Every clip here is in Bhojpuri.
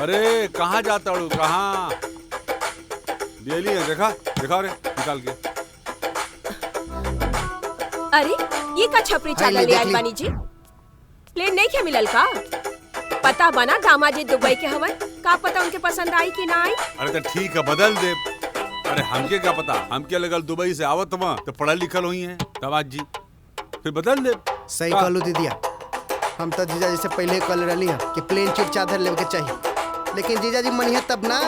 अरे कहाँ जाता हूँ, कहाँ डेली है? देखा देखा रे निकाल के। अरे ये का छपरी चादर ले आइल बानी जी? प्लेन नहीं क्या मिलल का? पता बना दामाद जी दुबई के हवन, का पता उनके पसंद आई कि ना आई? अरे तो ठीक है बदल दे। अरे हमके क्या पता, हमके लगल दुबई से आवत वहाँ तो पढ़ल लिखल हुई है दामाद जी, फिर बदल दे। सही कहलू दीदिया, हम तो जीजा जी से पहले कल रही है कि प्लेन चिट चादर लेके चाहिए, लेकिन जीजा जी मनिया तब ना।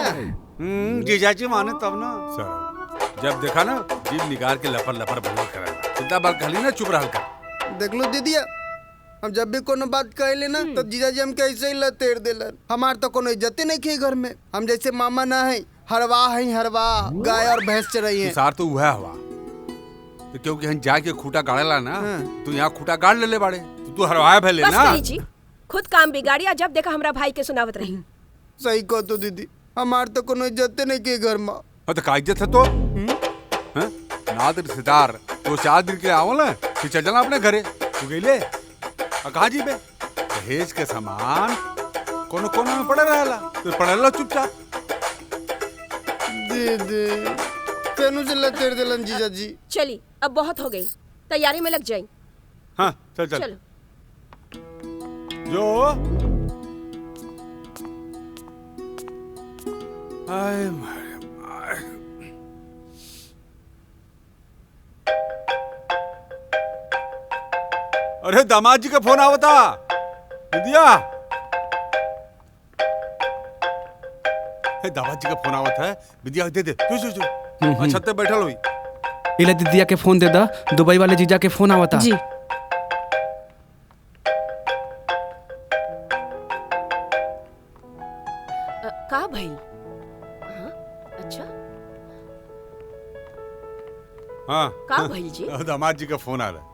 जीजा जी माने तब ना। सर जब देखा ना जीभ निकाल के लपर लपर बंद करा, चिंता बात कहली ना चुप रह कर। देख लो दीदिया, हम जब भी कोनो बात कहले ना तो जीजा जी हमके ऐसे ही लतेड़ देलन। हमार तो कोनो इज्जत नहीं की घर में, हम जैसे मामा ना है, हरवा है हरवा, गाय और भैंस चराई है। सार तो हुआ हवा तो क्योंकि हम जाके खूटा गाड़ेला ना, तू यहाँ खूटा गाड़ ले बाड़े तो तू हरवाया भले ना। बस जी, खुद काम बिगाड़िया, जब देखा हमरा भाई के सुनावत रही। सही कहो तो दीदी, हमार तो कोनो इज्जत नहीं की घर में। तो का इज्जत है तो नात रिश्तेदार तो 4 दिन के लिए आवल है, फिर चल जाना अपने घरे। तू गईले कहाँ जी बे? दहेज के सामान कोनो कोनो में पड़े रहला तो पड़े लो चुपचाप। दीदी तेनू से लतेड़ देलन जीजा जी। चली अब बहुत हो गई, तैयारी में लग जाई। हाँ चल चल चलो जो आए मारे मारे। अरे दामाद जी का फोन आवता दिया। दामाद जी का फोन आवत है, विद्या दे दे तू छत पे बैठल हुई। इले दीदिया के फोन दे दा, दुबई वाले जीजा के फोन आवता जी। का भाई? अच्छा हाँ का भाई जी? दामाद जी का फोन आ रहा है,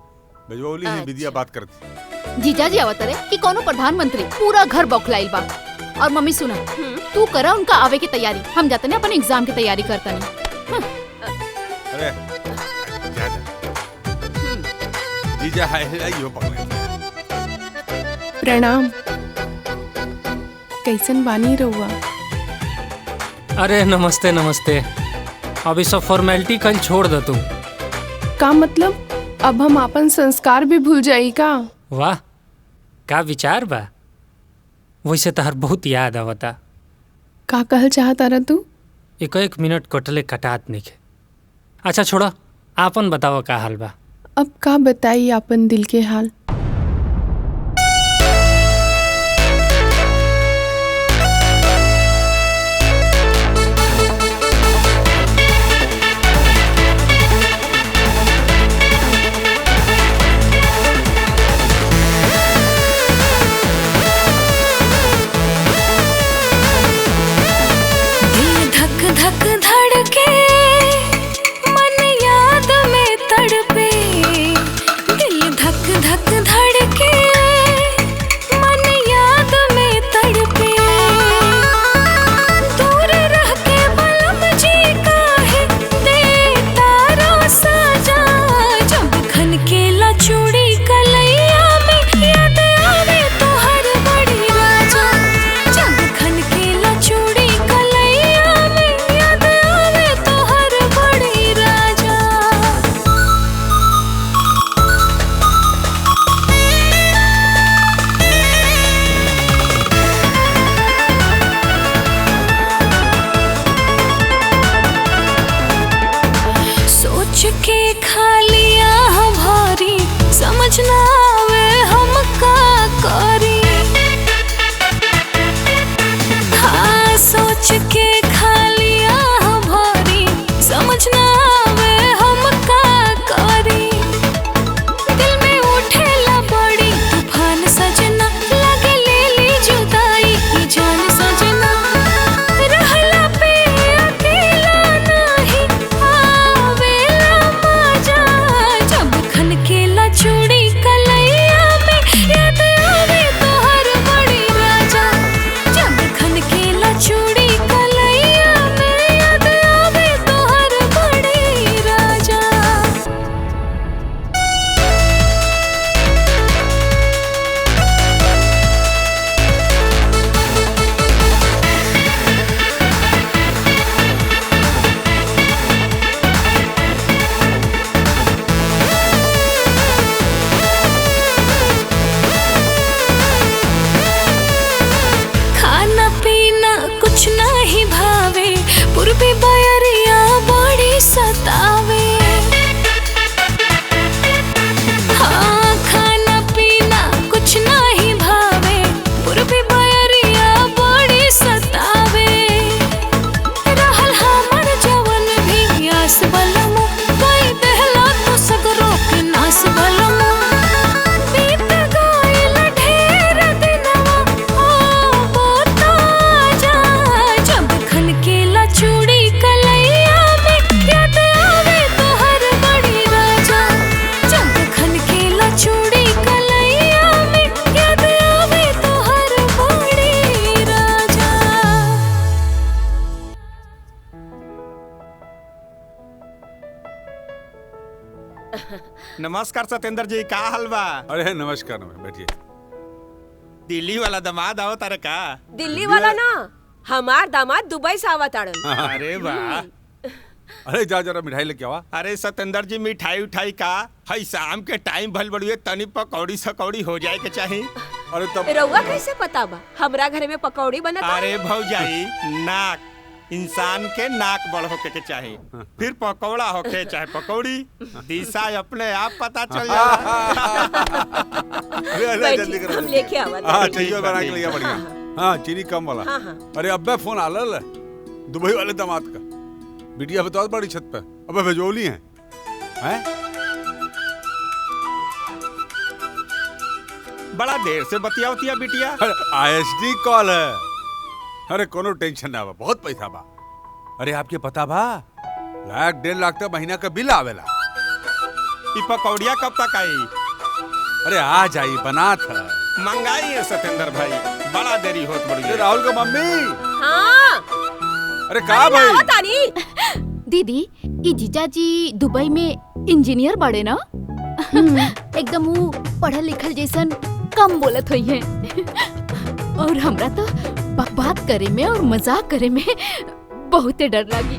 भेजवाली है विद्या बात करती। जीजा जी आवत रे कि कोनो प्रधानमंत्री पूरा घर बौखलाइल बा। और मम्मी सुना, तू करा उनका आवे की तैयारी, हम जाते ने अपन एग्जाम की तैयारी करता नहीं। अरे जा जा। जीजा है यो पकड़े। प्रणाम। कैसन बानी रहुआ? अरे नमस्ते नमस्ते। अभी सब फॉर्मेलिटी कल छोड़ दे तू। का मतलब अब हम अपन संस्कार भी भूल जाई का? वाह का विचार बा। वैसे तहर बहुत याद आवता। का कहल चाहता रह तू? एक मिनट कटले कटात नहीं। अच्छा छोड़ा, आपन बताओ का हाल बा। अब का बताई अपन दिल के हाल। धक धड़के मन याद में तड़पे, दिल धक धक धड़के मन याद में तड़पे। दूर रह के बलम जी काहे देता रो सजा, जब खनकेला चूड़ी कलैया में याद आवे तोहर बड़ी राजा, जब खनकेला चूड़ी के खालिया भारी समझ ना आवे हम का करी। हाँ सोच के खालिया भारी समझ ना आवे हम का करी। दिल में उठेला बड़ी तूफान सजना, लगे ले ली जुदाई की जान सजना। रहला पे अकेला नहीं आवेला मजा, जब खनकेला चूड़ी कलैया में याद आवे तोहर बड़ी राजा, जब खनकेला चूड़ी कलैया में याद आवे तोहर बड़ी राजा। खाना पीना कुछ नहीं भावे, पूर्वी बयरिया बड़ी सतावे। हाँ खाना पीना कुछ नहीं भावे, पूर्वी बयरिया बड़ी सतावे। रहल हमर जवन भी आस बलमु, कई देहला तो सगरो के नास बलमु। बीत गइल ढेर दिनवा ओ ताजा, जब खनकेला चूड़ी कलैया में याद आवे तोहर बड़ी राजा, जब खनकेला चूड़ी कलैया में याद आवे तोहर बड़ी राजा। नमस्कार सत्येंद्र जी, का हाल बा? अरे नमस्कार बैठिए। दिल्ली वाला दामाद आओ तारे का? दिल्ली वाला ना, हमार दामाद दुबई से आवत आड़न। अरे वाह। अरे जा जरा मिठाई लेके आवा। अरे सत्येंद्र जी मिठाई उठाई का हई शाम के टाइम भल बड़ुए, तनी पकौड़ी सकौड़ी हो जाए के चाही। अरे तब रउआ कैसे पता बा हमरा घरे में पकौड़ी बनता? अरे भौजाई नाक इंसान के नाक बड़ होके के चाही, फिर पकौड़ा होके चाहे पकौड़ी, दिशा अपने आप पता चल जाला। अरे अरे जल्दी बैठी, करो। हम लेके आवत। हाँ चाहिए बना के लिया बढ़िया। हाँ चीनी कम वाला। हाँ, हाँ। अरे अब्बे फोन आला ले दुबई वाले दामाद का। बिटिया बताओ बड़ी छत पे। अबे भेजोली है हैं? बड़ा देर से बतिया उतिया बिटिया। अरे आईएसडी कॉल है। अरे कोनो टेंशन ना बा, बहुत पैसा बा। अरे आपके पता बा 1.5 लाख तक महीना का बिल आवेला। ई पकौड़िया कब तक आई? अरे आ जाई बना था। मंगाई है सत्येंद्र भाई, बड़ा देरी होत अरे बड़ी। राहुल का मम्मी। हाँ अरे कहा भाई? आवत आनी। दीदी ई जीजाजी दुबई में इंजीनियर बड़े ना? एकदम वो पढ़ल लिखल जैसन कम बोलत हुई है। और हमरा तो बात करे में और मजाक करे में बहुत डर लगी।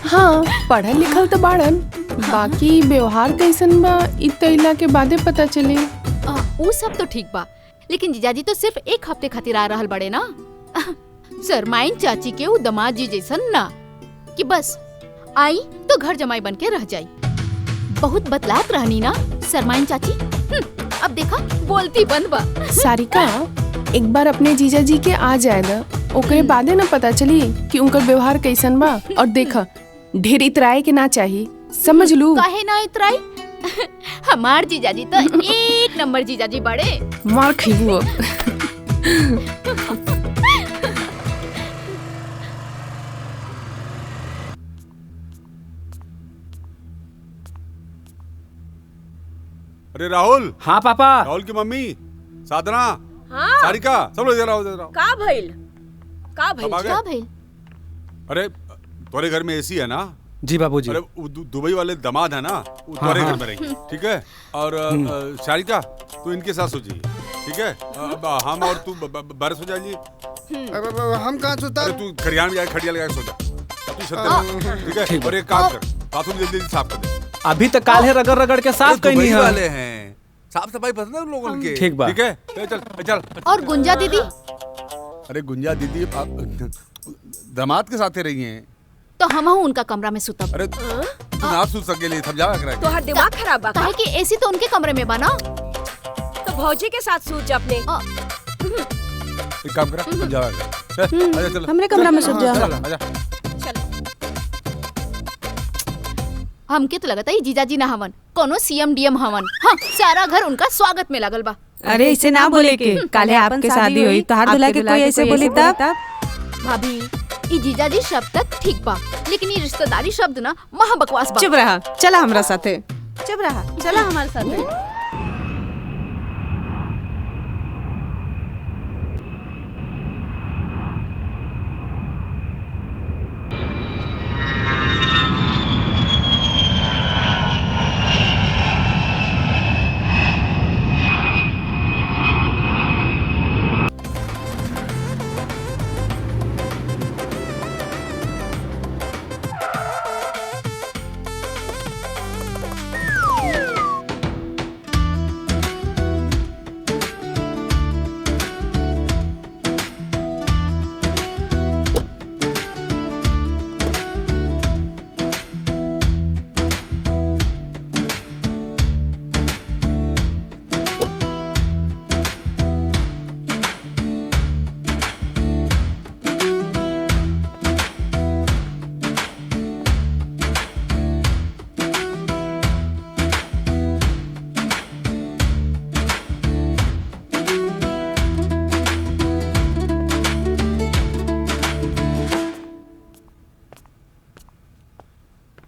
हाँ, पढ़ल लिखल तो बाड़न, बाकी व्यवहार कैसन बा इ तइला के बादे पता चले। वो सब तो ठीक बा, लेकिन जीजाजी तो सिर्फ एक हफ्ते खातिर आ रहल बड़े ना। शर्माइन चाची के वो दामाद जी जैसन ना कि बस आई तो घर जमाई बन के रह जाई। बहुत बतलात रहनी ना शर्माइन चाची। अब देखा बोलती बंद बा। सारिका, एक बार अपने जीजा जी के आ जाए दा, ओकरे बादे ना पता चली कि उनका व्यवहार कैसन बा। और देखा ढेर इतराए के ना चाहिए, समझ लू। काहे ना इतराई? हमार जीजाजी तो एक नंबर जीजाजी बड़े। मार खीबू। अरे राहुल। हाँ पापा। राहुल की मम्मी साधना, हाँ सारिका, सब लोग इधर आओ, इधर आओ। का भइल? का अब आ भइल? गए? अरे तुम्हारे घर में एसी है ना? जी बाबूजी। अरे दुबई वाले दामाद है ना, वो तुम्हारे घर में रहेंगे, ठीक है? और सारिका तू इनके साथ सो जाइए, ठीक है? अब हम और तू बारह सो जाइए। हम कहाँ सोता? अरे तू खरियान में जाके खटिया लगा के सो जा। तू छत, ठीक है? और एक काम कर, बाथरूम जल्दी जल्दी साफ कर दे। अभी तक काल है रगड़ रगड़ के साफ कहीं नहीं है। वाले हैं, साफ सफाई पसंद है उन लोगों के। ठीक बा। ठीक है, चल चल। और गुंजा दीदी? अरे गुंजा दीदी दामाद के साथ ही रही हैं। तो हम उनका कमरा में सुतब। अरे तू ना सो सकेली, समझावा करा। तो हर दिमाग खराब बा का? काहे कि एसी तो उनके कमरे में बना। तो भौजी के साथ सूत जा अपने। एक काम करा, समझावा करा। आजा चल। हमरे कमरा में सो जा। आजा। हमके तो लगता है जीजाजी ना हवन, कोनो सीएम डीएम हवन। हाँ, सारा घर उनका स्वागत में लगल बा। अरे इसे ना बोले के, काले आपके शादी हुई तो हर दूल्हा के कोई ऐसे बोली तब। भाभी, ई जीजाजी शब्द तक ठीक बा, लेकिन ये रिश्तेदारी शब्द ना महा बकवास बा। चुप रहा, चला हमरा साथे। चुप रहा, चला हमारे साथे।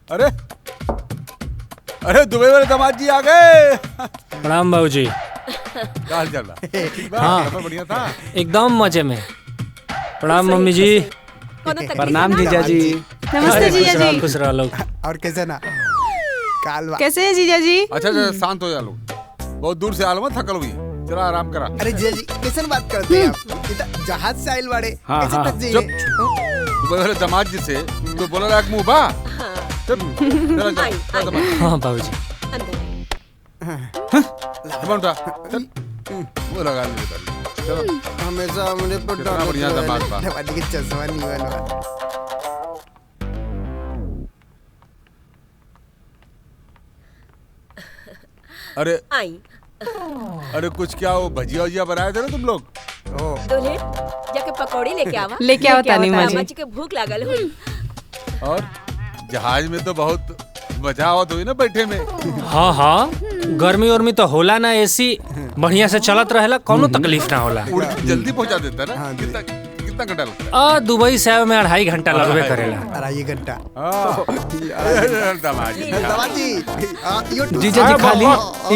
अरे अरे दुबई वाले दामाद जी आ गए। प्रणाम बाबूजी। क्या हाल चाल? हाँ बढ़िया था, एकदम मजे में। प्रणाम मम्मी जी। प्रणाम जीजा जी। नमस्ते जीजा जी। खुश रहो लोग। और कैसे ना कालवा? कैसे है जीजा जी? अच्छा शांत हो जा लोग, बहुत दूर से आल मत, थकल हुई, जरा आराम करा। अरे जीजा जी कैसे बात करते हैं आप? इतना जहाज से आइल बाड़े, कैसे थक जाइए? दुबई वाले दामाद जी से तो बोला लायक मुंह बा। चल हाँ बाबूजी। उठा, चल वो लगा ले। चलो हमेशा हमरे पर कितना बढ़िया दामाद बा। दामाद के चश्मा नहीं वाला। अरे आई। अरे कुछ क्या वो भजिया वजिया बनाए थे ना तुम लोग? दुल्हन जाके पकौड़ी लेके आवा। लेके आओ तानी माँ जी। दामाद जी के भूख लागल हुई। और जहाज में तो बहुत मजा आवत हुई ना बैठे में। हाँ हाँ, गर्मी उर्मी तो होला ना, एसी बढ़िया से चलत रहेला, कोनो तकलीफ ना होला। उड़ के जल्दी पहुंचा देता ना। कितना घंटा लगता आ दुबई से आवे में 2.5 घंटा लगबे करेला। 2.5 घंटा। दामाद जी, दामाद जी जीजा जी खाली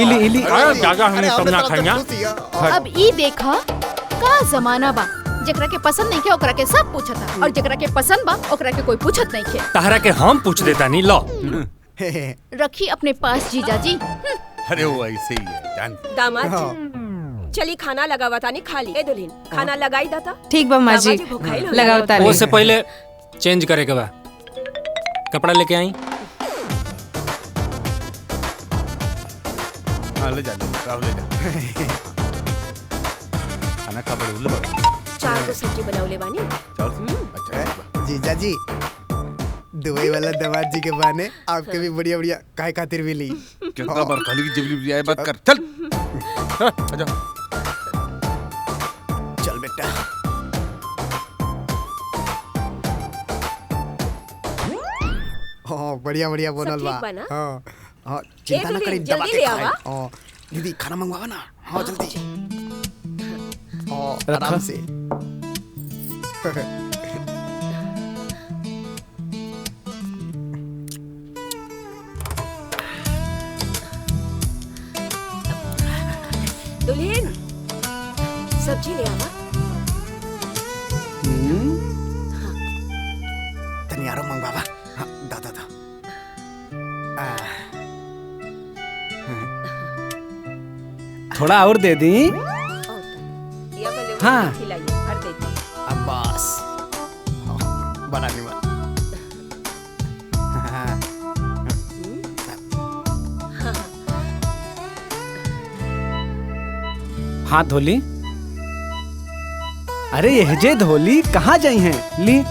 इली इली। जागा हमने समझा खाइया। अब ई देखा का जमाना बा, जेकरा के पसंद नहीं के ओकरा के सब पूछता, और जेकरा के पसंद बा ओकरा के कोई पूछत नहीं के। तहरा के हम पूछ देता नहीं लो। रखी अपने पास जीजा जी। अरे वो ऐसे ही है जान। दामाद चली खाना लगावा तानी खा ली। ए दुल्हन खाना लगाई दाता। ठीक बा माँ जी, लगाओ ताली। वो से पहले चेंज करे के बा। कपड़ा लेके आई। हाँ ले जा राहुल ले जा। खाना खा बड़े उल्लू बड़ा। 4 को सब्जी बनाऊले बानी। अच्छा जीजा जी दुबई वाला दामाद जी के बहाने आपके भी बढ़िया बढ़िया काय खातिर मिली। कितना बार खाली की जबली आए बात कर चल। आजा चल बेटा। हाँ बढ़िया बढ़िया बनल बा। हाँ हाँ चिंता ना करी दबा के खाए। हाँ दीदी खाना मंगवावा ना। हाँ जल्दी। हाँ आराम से। दुल्हन सब्जी ले आवा। तनियारो मंगवावा। हाँ दादा दा। थोड़ा और दे दी। हाँ खिलाइए भर देती। अब बस बड़ा निमन। हाथ धोली। अरे यह जे धोली कहाँ जाई हैं ली।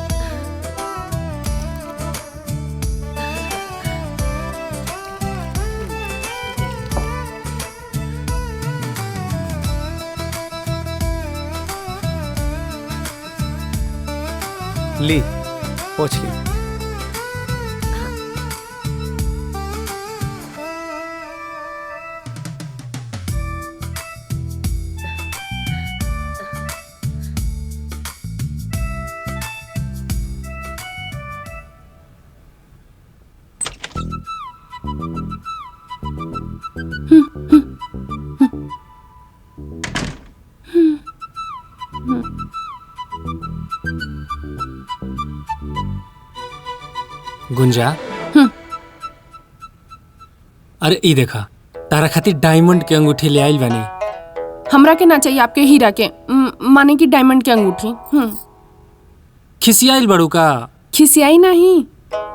ली पोछ ली। गुंजा। अरे ई देखा तारा खातिर डायमंड के अंगूठी ले आइल बानी। हमरा के ना चाहिए आपके हीरा के माने की डायमंड की अंगूठी। खिसियाइल बड़ू का। खिसियाई नहीं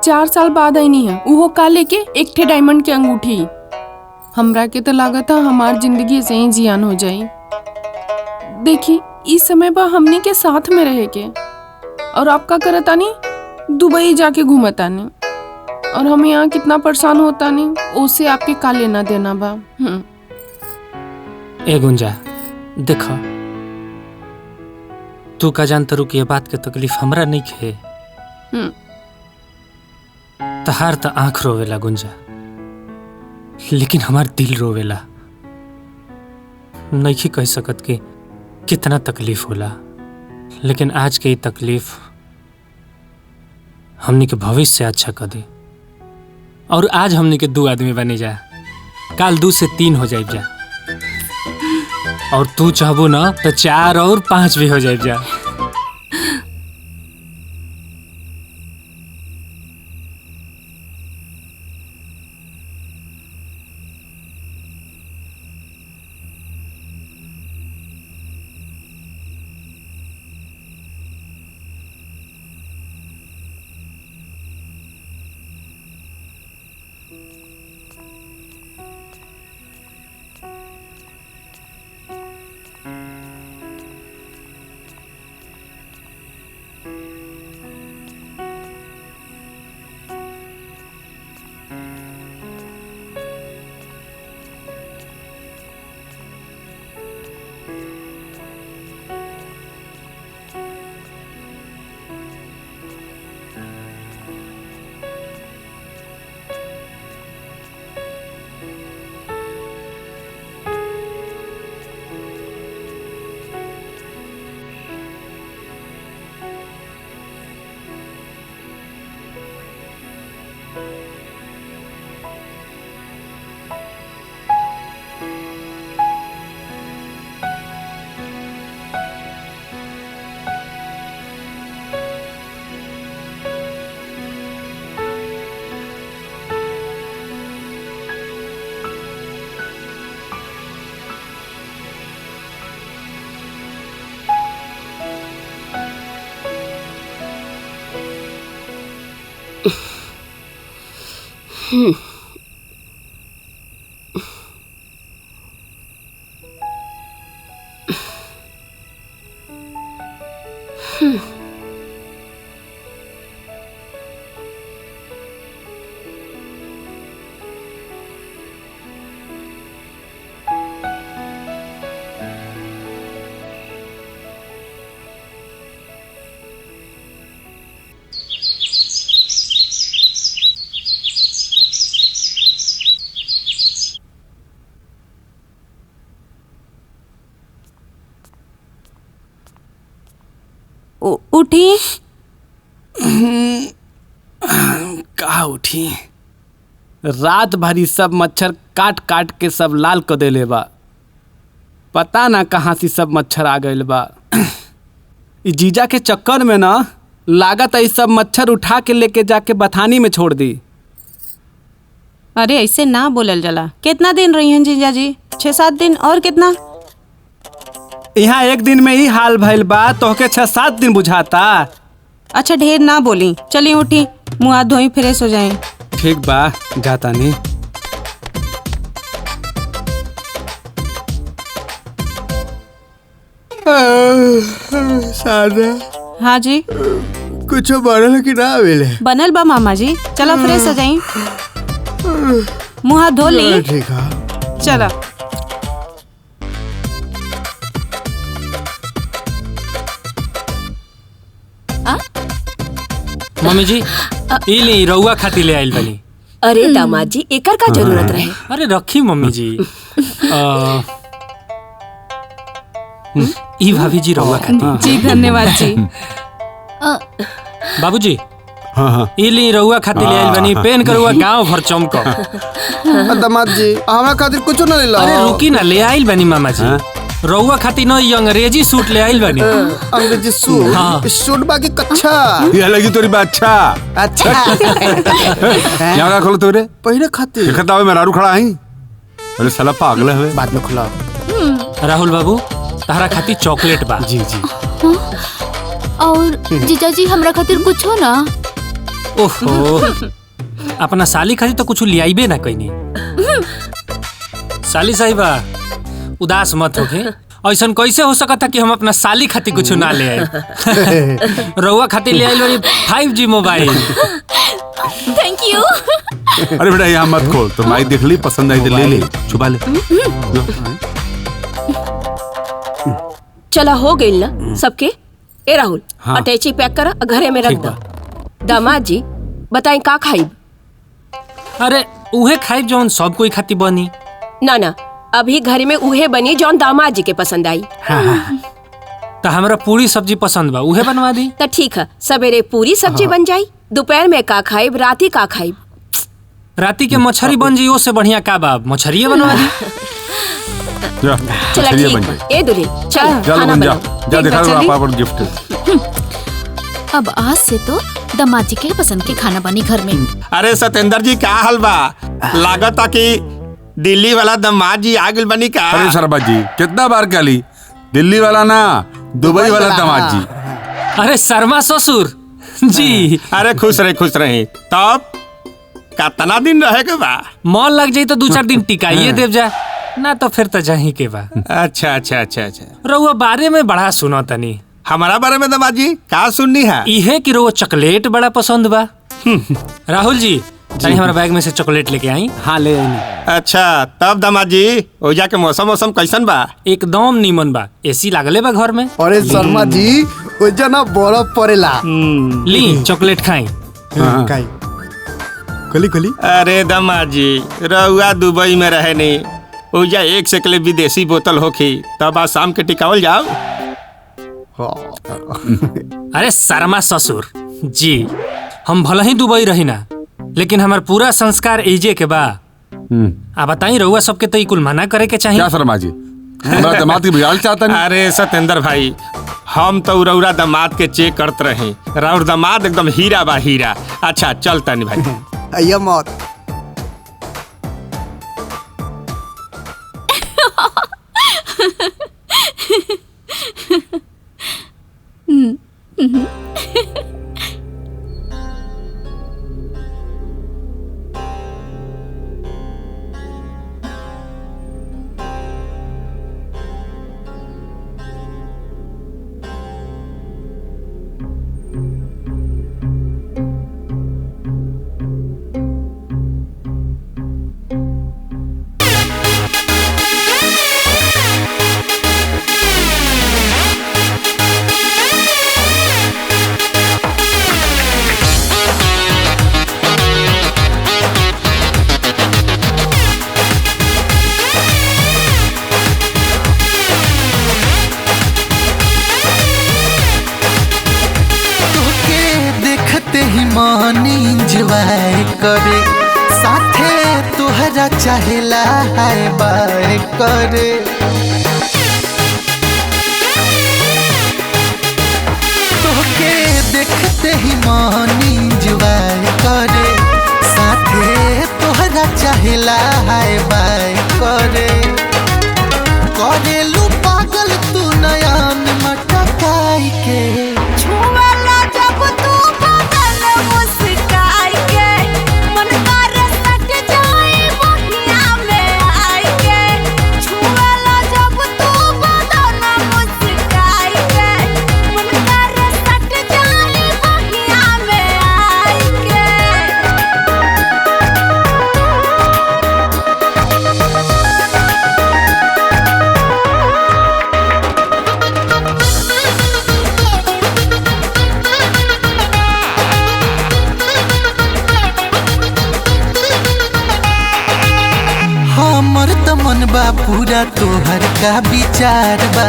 4 साल बाद आई नहीं है वो का लेके एक ठे डायमंड की अंगूठी। हमरा के तो लागत है हमार जिंदगी से ही जियान हो जाई। देखी इस समय पर हमनी के साथ में रहे के और आपका करता नहीं दुबई जाके घूमता नहीं और हम यहाँ कितना परेशान होता नहीं उससे आपके का लेना देना बा। ए गुंजा देखा तू का जानता रू कि ये बात के तकलीफ हमरा नहीं खे। तहार त आंख रोवेला गुंजा लेकिन हमार दिल रोवेला। नहीं कह सकत कि कितना तकलीफ होला लेकिन आज के ये तकलीफ हमनी के भविष्य से अच्छा कर दे। और आज हमनी के 2 आदमी बने जा काल 2 से 3 हो जाए जा और तू चाहबो ना तो 4 और 5 भी हो जाए जा। उठी। का उठी? रात भरी सब मच्छर काट काट के सब लाल कर देले बा। पता ना कहाँ से सब मच्छर आ गइल बा। ई जीजा के चक्कर में ना लागत है सब मच्छर उठा के लेके जाके बथानी में छोड़ दी। अरे ऐसे ना बोलल जाला। कितना दिन रही हैं जीजा जी? 6-7 दिन। और कितना? यहाँ एक दिन में ही हाल भइल बा, तोहके 6-7 दिन बुझाता। अच्छा ढेर ना बोली। चलिए उठी, मुँह हाथ धोई फ्रेश हो जाएं। ठीक बा, जाता नहीं। सादा हाँ जी। कुछ बनल कि ना मिले? बनल बा मामा जी। चलो फ्रेश हो जाई। मुँह हाथ धो ली। ठीक है। चलो। मम्मी जी ई ली रउआ खाती ले आइल बनी। अरे दामाद जी एकर का जरूरत रहे? अरे रखी मम्मी जी। ई भाभी जी रउआ खाती। जी धन्यवाद जी। बाबूजी हाँ हाँ ई ली रउआ खाती ले आइल बनी। पेन करुआ गांव भर चमको। दामाद जी हमरा खातिर कुछ ना ले ला। अरे रुकी ना, ले आइल बनी मामा जी। रउआ खाती न ई अंग्रेजी सूट ले आइल बनी। अंग्रेजी सूट? हाँ। सूट बाकी कच्छा। ये लगी तोरी बात। अच्छा अच्छा। यहाँ का खोलो तोरे पहले खातिर देखता हुए मेरा खड़ा है। अरे साला पागल है। बाद में खुला। राहुल बाबू तारा खाती चॉकलेट बा। जी जी। और जीजा जी हमरा खातिर कुछ हो ना? ओहो अपना साली खाती तो कुछ ले आइबे ना कहीं। साली साहिबा उदास मत होके। ऐसा कैसे हो सकता कि हम अपना साली खाती कुछ ना ले आए। रउआ खाती ले आइल बनी 5G मोबाइल। Thank you. अरे बेटा यहाँ मत खोल, तो माई देख ली, पसंद आई तो ले ले, छुपा ले। चला हो गई ना सबके। ए राहुल हाँ। अटैची पैक कर घरे में रख ठीक दो। दामाद जी बताई का खाई? अरे उहे खाई जौन सब कोई खाती बनी। ना ना अभी घर में उहे बनी जौन दामाद जी के पसंद आई। तो हमरा पूरी सब्जी पसंद बा, उहे बनवा दी। तो ठीक है, सवेरे पूरी सब्जी बन जाई। दोपहर में का खाइब, राती का खाइब? राती के मछरी बन जी, से बढ़िया का बाब मछरिये बनवा दी। चला ठीक। ए दुल्हे चल खाना जा बनाओ। जा दिखा दो आपा पर गिफ्ट। अब आज से तो दामाद जी के पसंद के खाना बनी घर में। अरे सतेंद्र जी क्या हाल बा? लागत कि दिल्ली वाला दामाद जी आ गइल बनी का? अरे शर्मा जी कितना बार कह ली, दिल्ली वाला ना दुबई वाला दामाद जी। अरे शर्मा ससुर जी। अरे खुश रहे। तब कितना दिन रहे के बा? मॉल लग जाई तो 2-4 दिन टिकाइए देव जा ना, तो फिर तो जाही के बा। अच्छा। रउआ बारे में बड़ा सुना तनी। हमारा बारे में दामाद जी का सुननी है? इहे कि रउआ चॉकलेट बड़ा पसंद बा। राहुल जी चाहिए हमारा बैग में से चॉकलेट लेके आई। हाँ ले आई। अच्छा तब दामाद जी ओजा के मौसम कैसन बा? एकदम नीमन बा, एसी लागले बा घर में। अरे शर्मा जी ओजा ना बर्फ पड़ेला। ली चॉकलेट खाई। काई कली। अरे दामाद जी रउआ दुबई में रहे नहीं, ओजा एक से के विदेशी बोतल होखी, तब आज शाम के टिकावल जाओ। अरे शर्मा ससुर जी, हम भले ही दुबई रही ना, लेकिन हमार पूरा संस्कार एजे के बा। आ बताई रउआ सबके तो कुल मना करे के चाहिए। क्या शर्मा जी हमारा दामाद की बिगाड़ चाहता नहीं? अरे सतेंद्र भाई हम तो रउरा दामाद के चेक करते रहे। राउर दामाद एकदम हीरा बा हीरा। अच्छा चलता नहीं भाई। अय्या मौत। मन इंजॉय करे, साथे तोहरा चाहेला हाय बाय करे। तोहके देखते ही मन इंजॉय करे, साथे तोहरा चाहेला हाय बाय करे। करेलू पागल तू नयन मटकाई के, छुवाला जब तू बदन मुस्काई के, मन कर सट जाए बहिया में आई के। छुवाला जब तू बदन मुस्काई के, मन कर सट जाए बहिया में आई के। हमर त मन बा पूरा तोहर का विचार बा।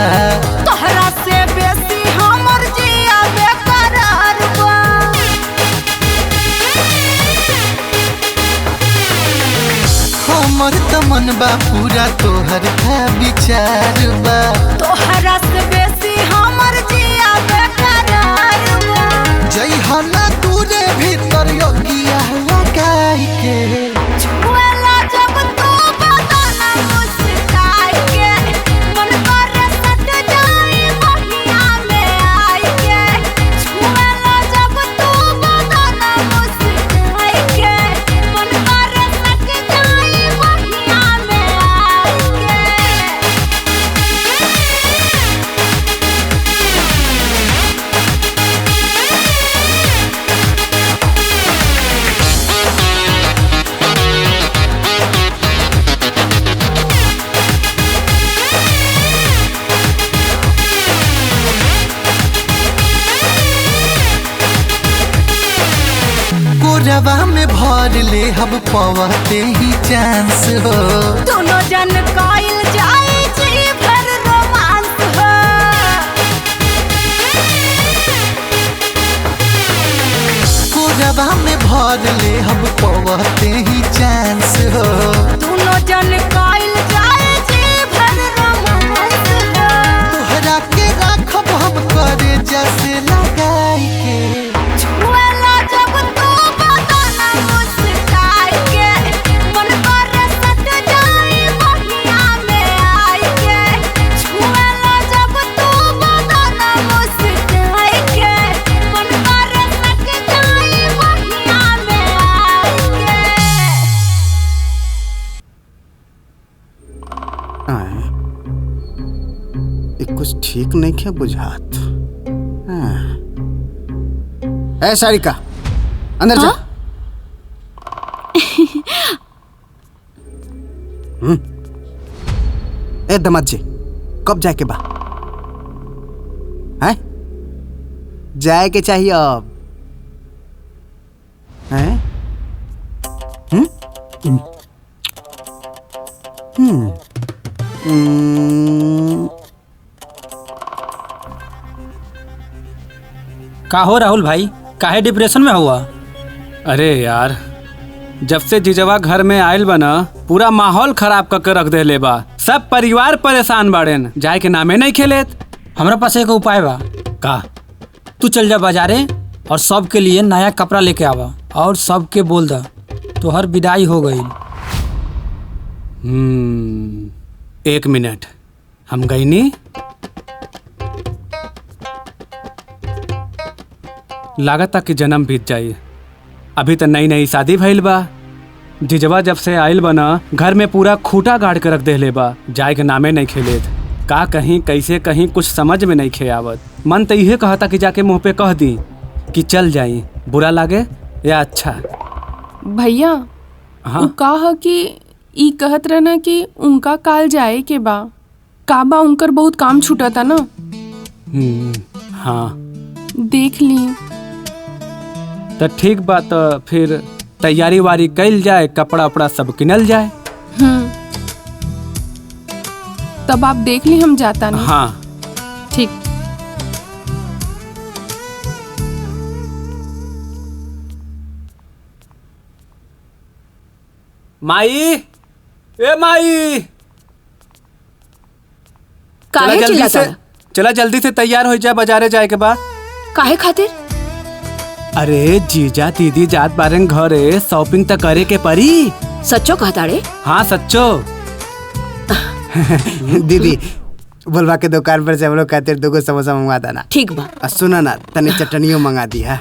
तोहरा से बेसी हमर जिया बेकरार बा। हमर त मन बा पूरा तोहर का विचार बा। तोहरा से बेसी हमर जिया बेकरार बा। जई हला दूरे भीतर योगिया लगाई के, छुएला जब तू बदन मुस्काई के, मन कर सट जाए बहिया में आई के। छुएला जब तू बदन मुस्काई के, मन कर सट जाए बहिया में आई के। कोरवा में भर ले हम पवते ही चांस हो। दोनों जन कायल जाए जी भर रोमांस हो। कोरवा में भर ले हम पवते ही चांस हो। दोनों जन कायल जाए जी भर रोमांस हो। तोहरा के राखब हम करे जैसे लगाई के, छुएला जब तू बदन मुस्काई के, मन कर सट जाए बहिया में आई के। छुएला जब तू बदन मुस्काई के, मन कर सट जाए बहिया में आई के। कुछ ठीक नहीं क्या बुझात। ए सारिका अंदर जा। ए दमाद जी कब जाए के बा? हैं? जाए के चाहिए अब। हैं? का हो राहुल भाई, काहे डिप्रेशन में हुआ? अरे यार, जब से जिजवा घर में आयल बा ना, पूरा माहौल खराब करके रख देले बा। सब परिवार परेशान बाड़ेन, जाए के नामे नहीं खेलेत। हमरा पास एक उपाय बा। का? तू चल जा बाजारे और सबके लिए नया कपड़ा लेके आवा और सबके बोल दा तोहर विदाई हो गई। 1 मिनट, हम गईनी। लागता कि जन्म बीत जाई। अभी तो नई नई शादी भइल बा। जिजवा जब से आइल बा ना, घर में पूरा खूटा गाड़ के रख देले बा। जाए के नामे नहीं खेलेत। का कहीं कैसे कहीं कुछ समझ में नहीं खे आवत। मन तो इहे कहता कि जाके मुंह पे कह दी कि चल जाई, बुरा लागे या अच्छा। भैया हाँ? उ कहा कि ई कहत रहना कि उनका काल जाए के बा। का बा उनकर बहुत काम छूटा था ना। हाँ देख ली। तो ठीक बा, तो फिर तैयारी वारी कैल जाए, कपड़ा उपड़ा सब किनल जाए। तब आप देख ली, हम जाता नहीं। हाँ ठीक। माई, ए माई, काहे जल्दी चिल्लाता? से, चला जल्दी से तैयार हो जा, बाजारे जाए के बाद। काहे खातिर? अरे जीजा दीदी जात बारन घरे, शॉपिंग तो करे के परी। सच्चो कहता रे? हाँ सच्चो। दीदी बोलवा के दुकान पर से हम लोग खातिर 2 समोसा मंगवा देना। ठीक बा। सुना ना, तनी चटनियों मंगा दी है।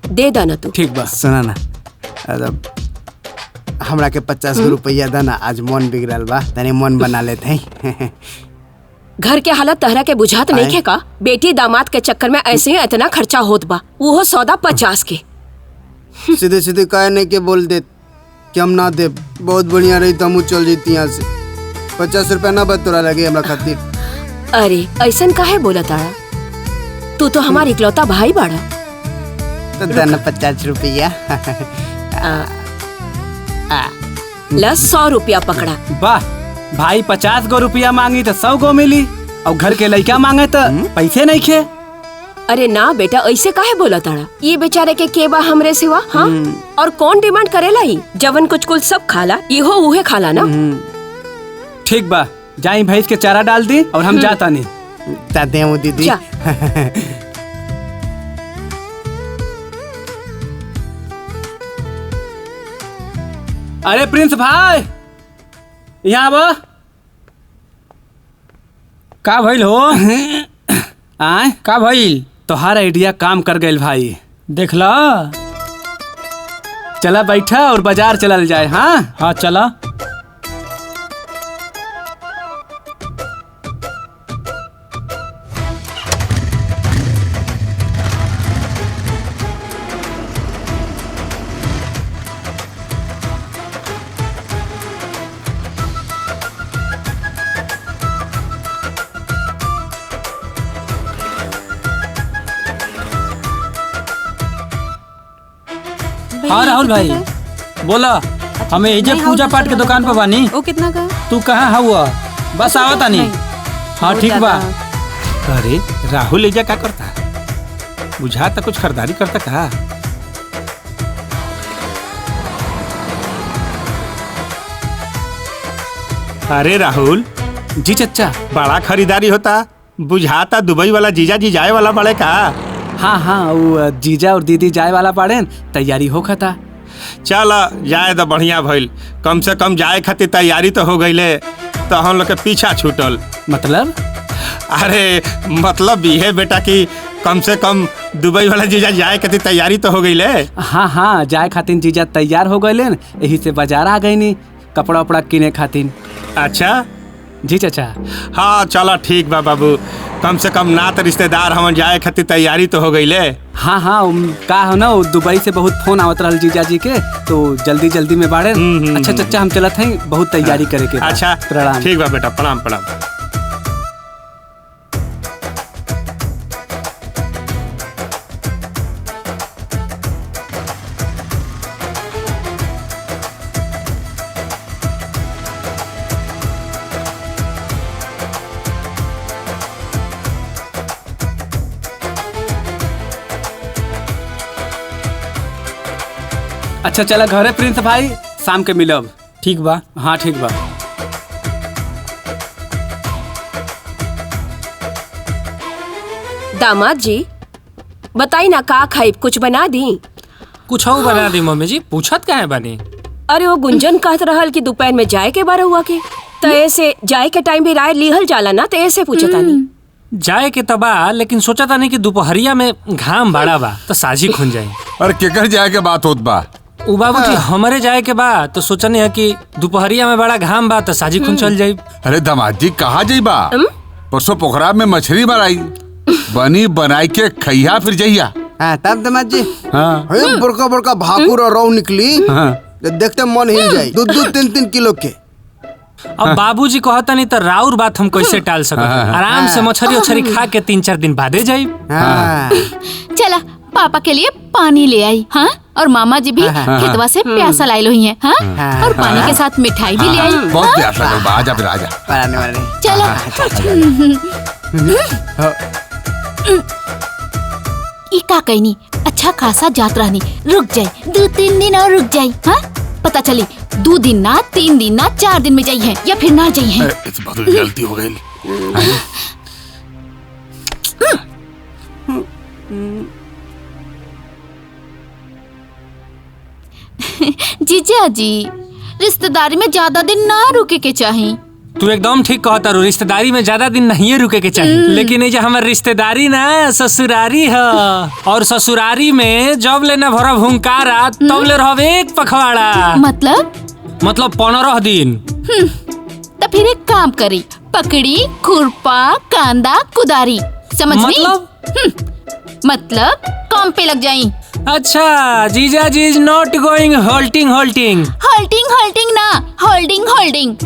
दे देना तू। ठीक बा। सुना ना, हमरा के 50 रुपया देना, आज मन बिगड़ल बा, तनी मन बना लेते हैं। घर के हालत तहरा के बुझात नहीं है का? बेटी दामाद के चक्कर में ऐसे ही इतना खर्चा होत बा, वो सौदा 50 के। सीधे सीधे काहे नहीं के बोल दे कि हम ना दे, बहुत बढ़िया रही तो हम चल जीती यहाँ से। 50 रुपया ना बत तोरा लगे हमरा खातिर। अरे ऐसन काहे बोला तारा? तू तो हमारी इकलौता भाई बाड़ा। तो देना 50 रुपया। ला 100 रुपया पकड़ा। वाह भाई, 50 गो रुपया मांगी तो 100 गो मिली, और घर के लड़का मांगे तो पैसे नहीं खे। अरे ना बेटा, ऐसे काहे बोला तारा? ये बेचारे के बा हमरे सिवा? हाँ, और कौन डिमांड करेला ही? जवन कुछ कुल सब खाला, इहो उहे खाला ना। ठीक बा, जाई भैंस के चारा डाल दी और हम जाता नहीं। जाते हैं दीदी। जा। अरे प्रिंस भाई, यहाँ आबो। का भइल हो? आए का भइल? तोहार आइडिया काम कर गइल भाई। देखला? चला बैठा और बाजार चलल जाए। हाँ हाँ चला। हाँ राहुल भाई, बोला। हमें एजे पूजा पाठ के दुकान पर बानी। वो कितना का? तू कहाँ हुआ? बस आवत आनी। हाँ ठीक बा। अरे राहुल एजा क्या करता? बुझा तो कुछ खरीदारी करता का? अरे राहुल। जी चच्चा। बड़ा खरीदारी होता, बुझाता दुबई वाला जीजा जी जाए वाला बड़े का? हाँ हाँ, वो जीजा और दीदी जाए वाला पड़े, तैयारी हो खता। चल जाए तो बढ़िया भइल, कम से कम जाए खातिर तैयारी तो हो गईले, तो हम लोग के पीछा छूटल। मतलब? अरे मतलब ये बेटा कि कम से कम दुबई वाला जीजा जाए खातिर तैयारी तो हो गईले। हाँ हाँ, जाए खातिर जीजा तैयार हो गए, यही से बाजार आ गई नी कपड़ा उपड़ा किने खातिर। अच्छा जी चाचा। हाँ चलो ठीक बा बाबू, कम से कम नात रिश्तेदार हम जाए खातिर तैयारी तो हो गईले। हाँ हाँ, का हो ना, दुबई से बहुत फोन आवत रहल जीजा जी के, तो जल्दी जल्दी में बाड़े। अच्छा चाचा, हम चलत हैं, बहुत तैयारी करे के। अच्छा प्रणाम। ठीक बा बेटा, प्रणाम प्रणाम। अच्छा चला घरे प्रिंस भाई, शाम के मिलब। ठीक बा। हाँ ठीक बा। दामाद जी बताई ना, का खाई? कुछ बना दी? कुछ हो बना दी मम्मी जी, पूछत काहे बानी? अरे वो गुंजन कहत रहल कि दोपहर में जाए के बारे हुआ के, तो ऐसे जाए के टाइम भी राय लिहल जाला ना, तो ऐसे पूछतानी। जाए के तबा, लेकिन सोचा था नहीं कि दोपहरिया में घाम बड़ा बा तो साझी खुन जाए। अरे केकर जाए के बात होत बा? उ बाबू जी हमारे जाए के बा, तो सोचने है कि दोपहरिया में बड़ा घाम बा तो साझी खुन चल जाए। अरे दामाद जी कहाँ जाइबा? परसों पोखरा में मछली माराई, बनी बनाई के खैया फिर जइया। हाँ तब दामाद जी। हाँ बड़का बड़का भाकुर और रौ निकली। हाँ। देखते मन हिल जाये, 2-3 किलो के। अब बाबूजी कहता नहीं तो राउर बात हम कैसे टाल सकते? आराम से मछली उछरी खा के 3-4 दिन बादे जाए। चला पापा के लिए पानी ले आई। हाँ, और मामा जी भी खेतवा से प्यासा लाई लो हैं। हाँ, और पानी के साथ मिठाई भी ले आई। बहुत प्यासा लोग, आजा फिर आजा। चलो। ई का कहनी, अच्छा खासा यात्रा नहीं, रुक जाए 2-3 दिन और रुक जाए। हाँ, पता चली 2 दिन ना 3 दिन ना 4 दिन में जाइए या फिर ना जाइए। इस बात में गलती हो गई। जीजा जी रिश्तेदारी में ज्यादा दिन ना रुके के चाहिए। तू एकदम ठीक कहता रो, रिश्तेदारी में ज्यादा दिन नहीं रुके के चाहिए। लेकिन ये जो हमार रिश्तेदारी ना ससुरारी है, और ससुरारी में जब लेना भरा हुंकारा तब ले रहो एक पखवाड़ा। मतलब 15 दिन। तो फिर एक काम करी, पकड़ी खुरपा कांदा कुदारी, समझ मतलब काम पे लग जाई। अच्छा, जीजा जी is not going holding holding holding holding ना होल्डिंग होल्डिंग।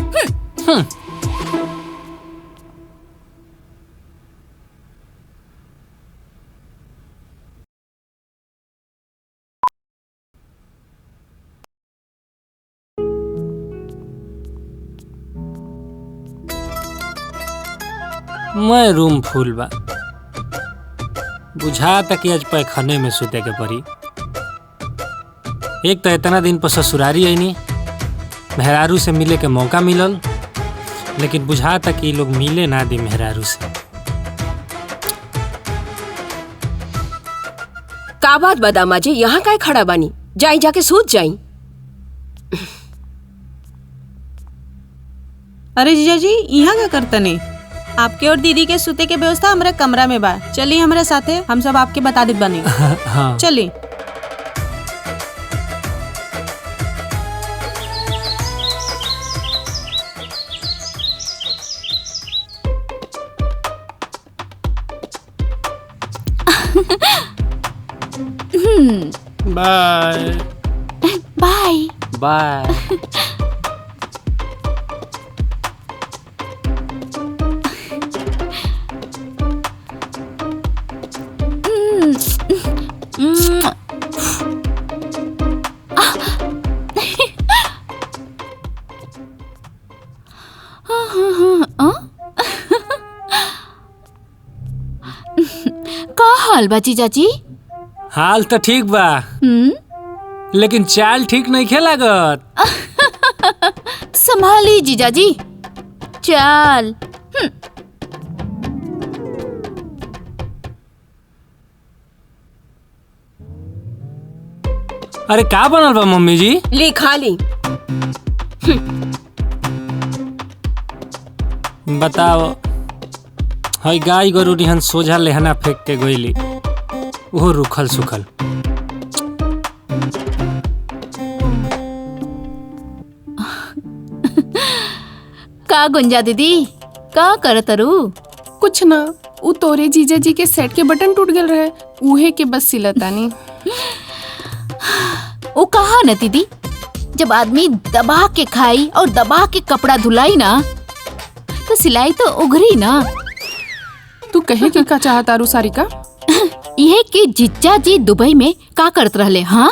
मैं रूम फूल बा, बुझा तक आज पैखाने में सुते के पड़ी। एक तो इतना दिन पर ससुरारी आईनी, मेहरारू से मिले के मौका मिलल, लेकिन बुझा तक ये लोग मिले ना दी मेहरारू से। का बात बदामा जी, यहाँ काय खड़ा बानी? जाई जाके सूत जाई। अरे जीजा जी यहाँ क्या करतनी? आपके और दीदी के सुते के व्यवस्था हमारे कमरा में बा, चलिए हमारे साथे, हम सब आपके बता देत बानी। हाँ। चलिए। Bye bye bye. का हाल बा जीजा जी? हाल तो ठीक बा, लेकिन चाल ठीक नहीं खे लागत। संभाली जीजा जी चाल। अरे का बनल बा मम्मी जी? ली खा ली। बताओ, हई गाय गरु निहन सोझा लेहना फेंक के गईली, वो रुखल सुखल। का गुंजा दीदी का करत रू? कुछ ना, उ तोरे जीजा जी के सेट के बटन टूट गल रहे, उहे के बस सिलतानी। वो कहा न दीदी, जब आदमी दबा के खाई और दबा के कपड़ा धुलाई ना, तो सिलाई तो उघरी ना। तू कहे के का चाहता रू सारिका? यह कि जिज्जा जी दुबई में का करत रहले? हाँ,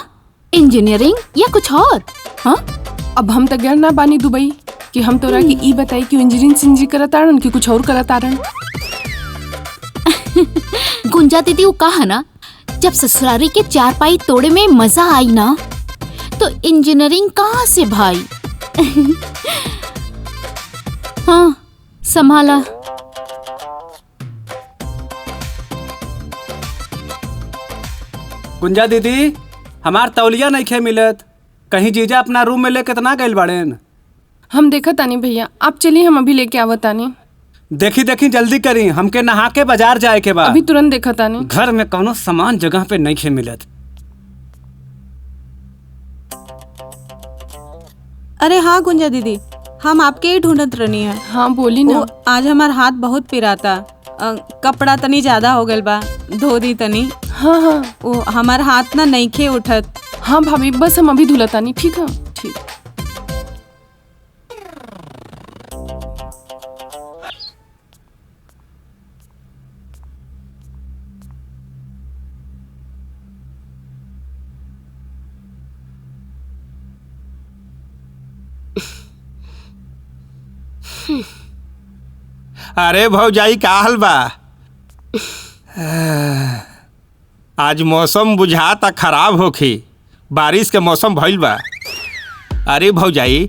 इंजीनियरिंग या कुछ और? हाँ, अब हम तो गैर ना बानी दुबई कि हम तोरा की ई बताई कि इंजीनियरिंग सिंजी करत आरन कि कुछ और करत आरन। गुंजा दीदी वो कहा ना, जब ससुरारी के 4 पाई तोड़े में मजा आई ना, तो इंजीनियरिंग कहाँ से भाई? हाँ, संभाला। गुंजा दीदी, हमार तौलिया नहीं खे मिलत, कहीं जीजा अपना रूम में लेके तना गइल बाड़ेन। हम देखा तानी भैया, आप चलिए, हम अभी लेके आवत तानी। देखी देखी जल्दी करी, हमके नहा के बाजार जाए के बाद। अभी तुरंत देखा तानी। घर में कौनो सामान जगह पे नहीं खे मिलत। अरे हाँ गुंजा दीदी, हम आपके ही ढूंढत रहनी है। हाँ बोली ना। आज हमार हाथ बहुत पिराता, कपड़ा तनी ज्यादा हो गल बा, धो दी तनी। हाँ हाँ, वो हमार हाथ ना नहीं खे उठत। हाँ भाभी, बस हम अभी धुला तानी। ठीक है, ठीक। अरे भौजाई का हाल बा? आज मौसम बुझाता खराब होखी, बारिश के मौसम भइल बा। अरे भौजाई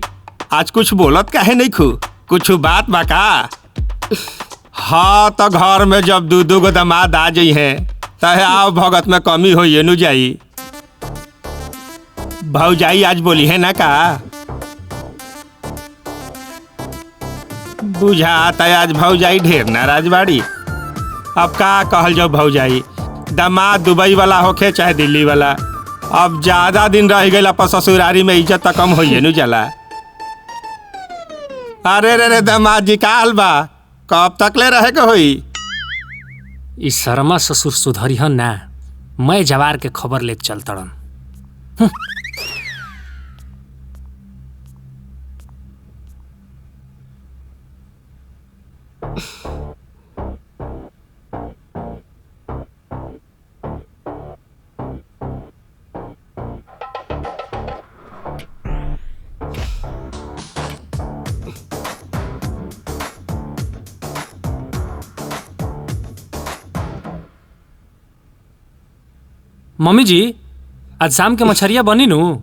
आज कुछ बोलत काहे नहीं खू? कुछ बात बाका? हाँ तो घर में जब दू गो दामाद आ जाई है तहे आओ भगत में कमी हो ये नु जाई। भौजाई आज बोली है ना का? बुझाता आज भौजाई ढेर नाराज बाड़ी। अब का कहल जाओ भौजाई, दामाद दुबई वाला होखे चाहे दिल्ली वाला, अब ज्यादा दिन रह गए पर ससुरारी में इज्जत कम हो नु जाला। अरे रे दामाद जी का हाल बा? कब तक ले रहे के होई? इस शर्मा ससुर सुधरिहन ना, मैं जवार के खबर ले चल तड़न। मम्मी जी आज शाम के मछरिया बनी नू?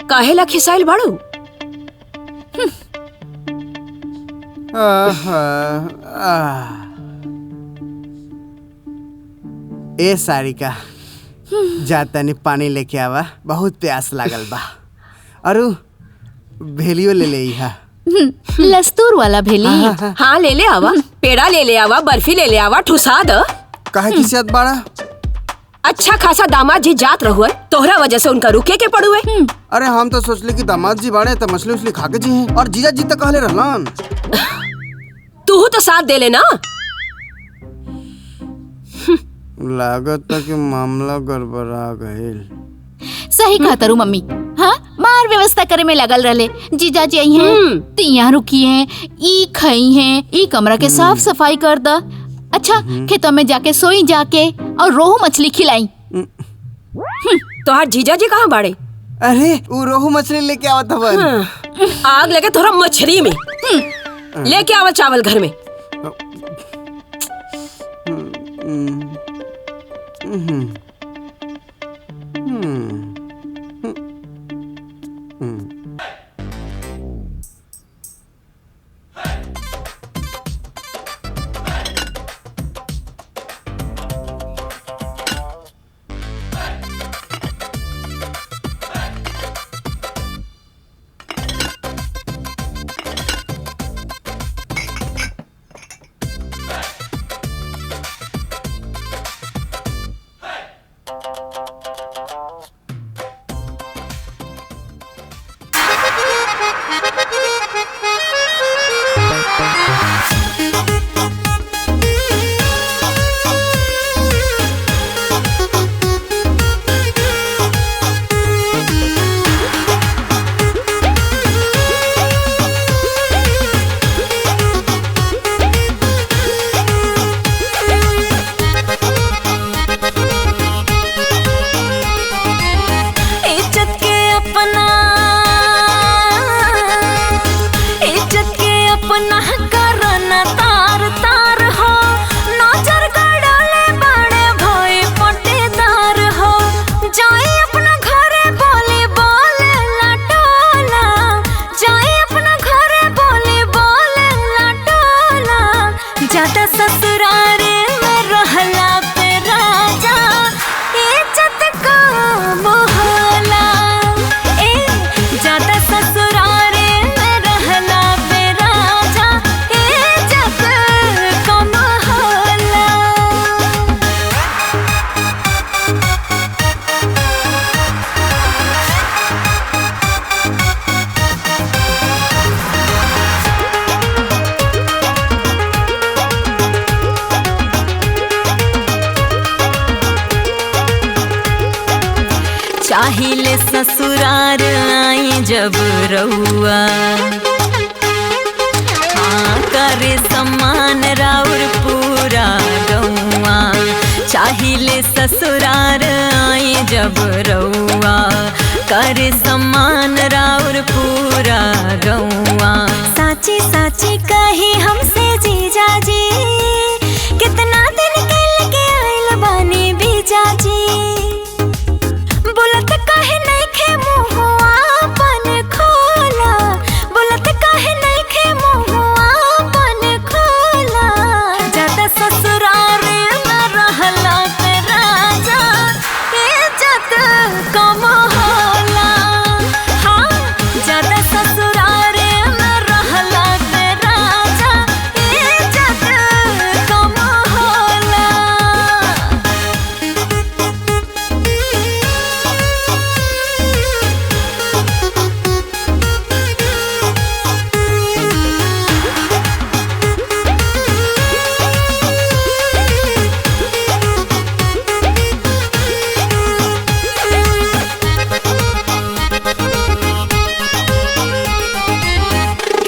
काहेला खिसाइल बाड़ू? ए सारिका जा तनी पानी लेके आवा, बहुत प्यास लागल बा। अरु भेलियो ले ले हा। लस्तूर वाला भेली। हाँ ले ले आवा, पेड़ा ले ले आवा, बर्फी ले ले आवा, ठुसा द। काहे किसियत बाड़ा? अच्छा खासा दामाद जी जात रहुए, तोहरा वजह से उनका रुके के पड़ुए। अरे हम तो सोचले कि दामाद जी बाड़े त मछली उछली खा के जी हैं, और जीजा जी तक कहले रहलन। तू तो साथ दे लेना। लागत था कि मामला गड़बड़ा गईल। सही कहा तारू मम्मी। हाँ मार व्यवस्था करे में लगल रहले। जीजा जी आई हैं, तो यहाँ रुकी हैं, ई खाई हैं, ई कमरा के साफ सफाई कर दा। अच्छा खेतों में जाके सोई जाके और रोहू मछली खिलाई। तोहार जीजा जी कहाँ बाड़े? अरे वो रोहू मछली लेके आवत हवन। आग लगे थोड़ा मछली में। लेके आवा चावल घर में। चाहिले ससुरार आई जब रहुआ, हाँ करे सम्मान राउर पूरा गौआ। चाहे ससुरार आई जब रउआ करे सम्मान राउर पूरा गौआ। साची साची कही हमसे जीजा जी कितना दिन के लगे आइल बानी बीजा जी। बोलत काहे नइखे मुहुआ अपन खोला, बोलत काहे नइखे मुहुआ अपन खोला। ज्यादा ससुराल में रहला पे राजा इज्जत कम होला। हाँ, ज्यादा ससुराल में रहला पे राजा इज्जत कम होला।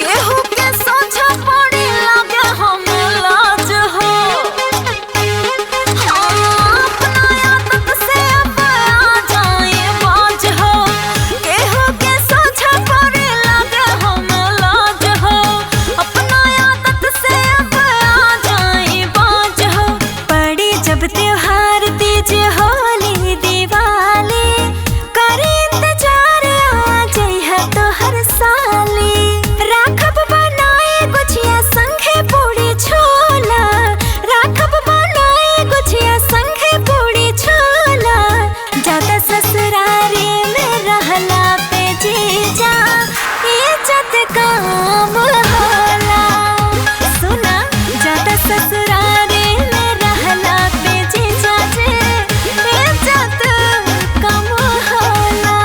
केहू के सोझा पड़ी लागे हमें लाज हो। हाँ, अपना आदत से अब आ जाए बाज हो। केहू के सोझा पड़ी लागे हमें लाज हो। अपना आदत से अब आ जाए बाज हो। पड़ी जब त्योहार तीज होली दिवाली करे इंतजार आ जइहा तो हर साली। राखब बनाए गुछिया संगे पूरी छोला, राखब बनाए गुछिया संगे पूरी छोला। ज्यादा ससुरारी में रहला पे जीजा इज्जत काम होला। सुना, ज्यादा ससुरारी में रहला पे जीजा जी इज्जत कम होला।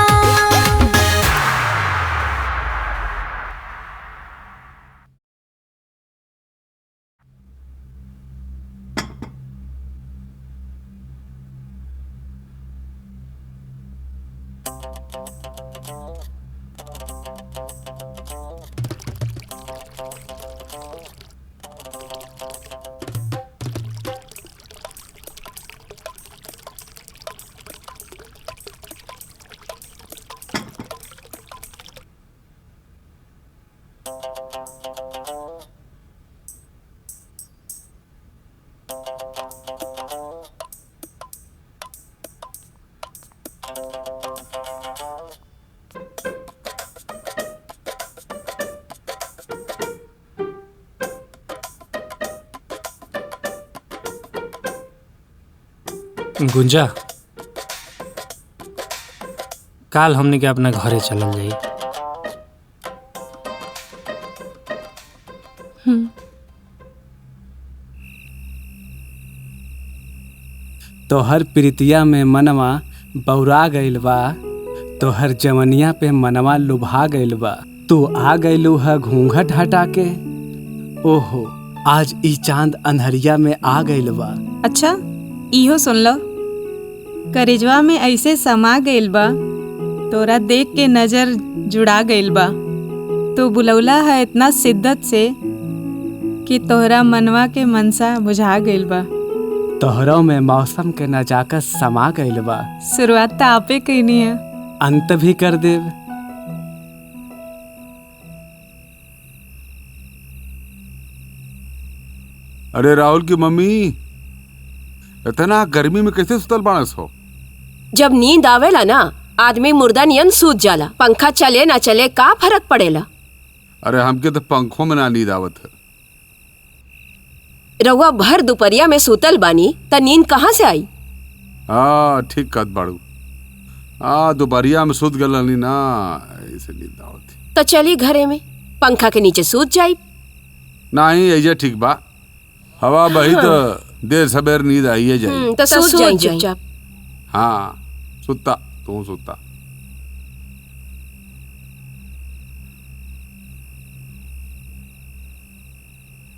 गुंजा, काल हमने के अपना घरे चलल जाई। तोहर प्रीतिया में मनवा बौरा गइल बा, तोहर जवनिया पे मनवा लुभा गइल बा। तू आ गइलू है घूंघट हटा के। ओहो, आज ई चांद अन्हरिया में आ गइल बा। अच्छा, इहो सुन लो, करिजवा में ऐसे समा गइल बा, तोरा देख के नजर जुड़ा गइल बा। तो बुलौला है इतना शिद्दत से कि तोहरा मनवा के मनसा बुझा गइल बा। तोहरों में मौसम के नजाकत समा गइल बा। शुरुआत तो आपे कइनी है, अंत भी कर देव। अरे राहुल की मम्मी, इतना गर्मी में कैसे सुतल बाणस हो? जब नींद आवेला ना, आदमी मुर्दा नियन सूत जाला। पंखा चले ना चले का फर्क पड़ेला। अरे हमके तो पंखों में ना नींद आवत है। रउआ भर दोपहरिया में सूतल बानी त नींद कहाँ से आई? हाँ, ठीक कहत बाड़ू। दोपहरिया में सूत गलनी ना, ऐसे नींद आवत है। तो चली घरे में पंखा के नीचे सूत जाई। नहीं, ऐसे ठीक बा। हवा बही तो देर सबेर नींद आइए जाए। तो सूत जाई चुपचाप। हाँ, सुता तू सुता।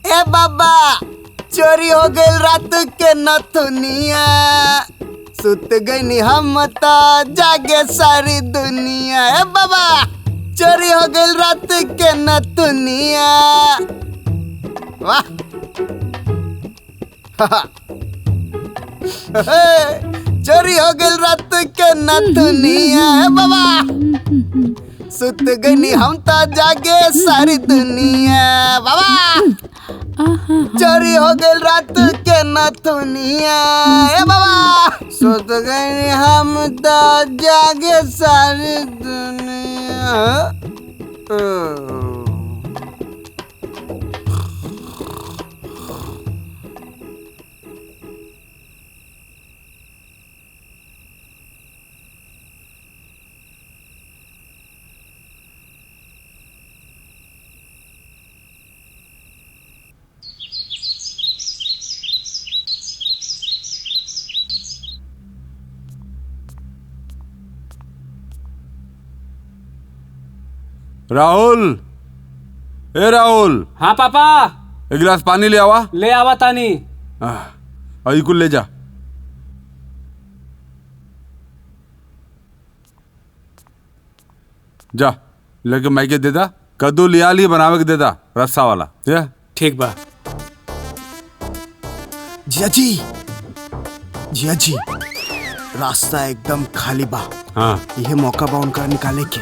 ए बाबा, चोरी हो गई रात के नथुनिया। सुत गई हम तो जागे सारी दुनिया। ए बाबा, चोरी हो गई रात के नथुनिया। वाह चोरी हो गई रात के नथुनिया ए बाबा सुत गई हम तो जागे सारी दुनिया बाबा चोरी हो गई रात के नथुनिया ए बाबा सुत गई हम तो जागे सारी दुनिया राहुल ए राहुल। हाँ पापा। एक गिलास पानी ले आवा। ले आवा तानी। अभी कुल ले जा। जा लेके मायके देता कद्दू लिया ली बनावे के देता रस्सा वाला। ठीक बा। जिया जी जिया जी रास्ता एकदम खाली बा। हाँ यह मौका बा उनका निकाले के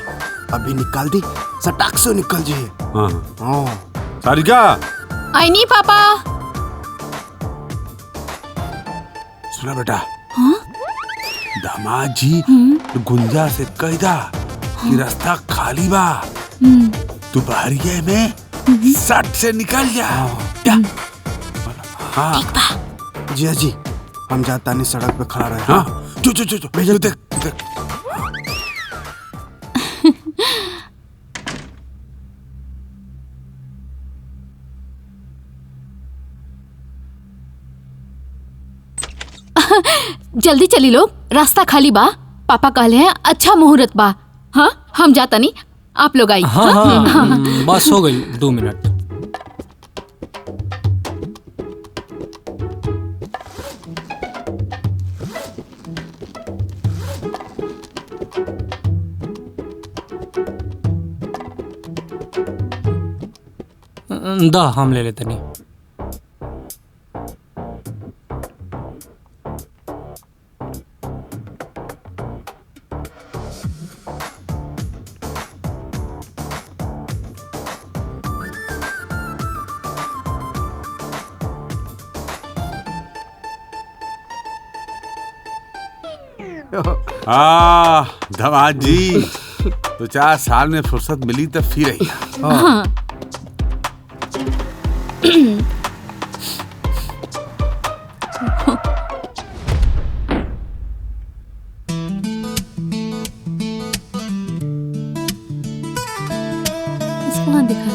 अभी निकाल दी सटाक से निकल जाइए। हाँ हाँ सारिका आई नहीं पापा। सुना बेटा। हाँ? दामाद जी गुंजा से कह दा कि रास्ता खाली बा दोपहरिया में सट से निकल जा। हाँ जिया जी हम जाता नहीं सड़क पे खड़ा रहे। हाँ जो जो जो जो देख देख। जल्दी चली लोग रास्ता खाली बा। पापा कहले हैं अच्छा मुहूर्त बा। हाँ हम जाता नहीं आप लोग आई। हाँ हाँ, हाँ। बस हो गई 2 मिनट। दा हम ले लेते नहीं। दामाद जी तो 4 साल में फुर्सत मिली तो फिर आई। हाँ। इसको हाँ दिखा।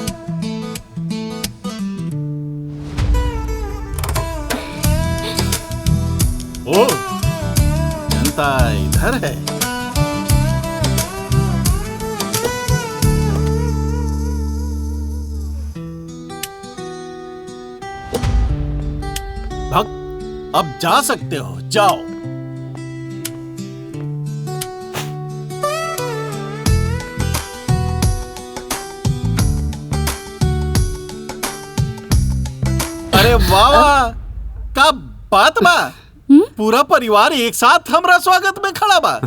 ओ जनता इधर है। भक्त अब जा सकते हो जाओ। अरे वाह वाह का बात बा। पूरा परिवार एक साथ हमरा स्वागत में खड़ा बा।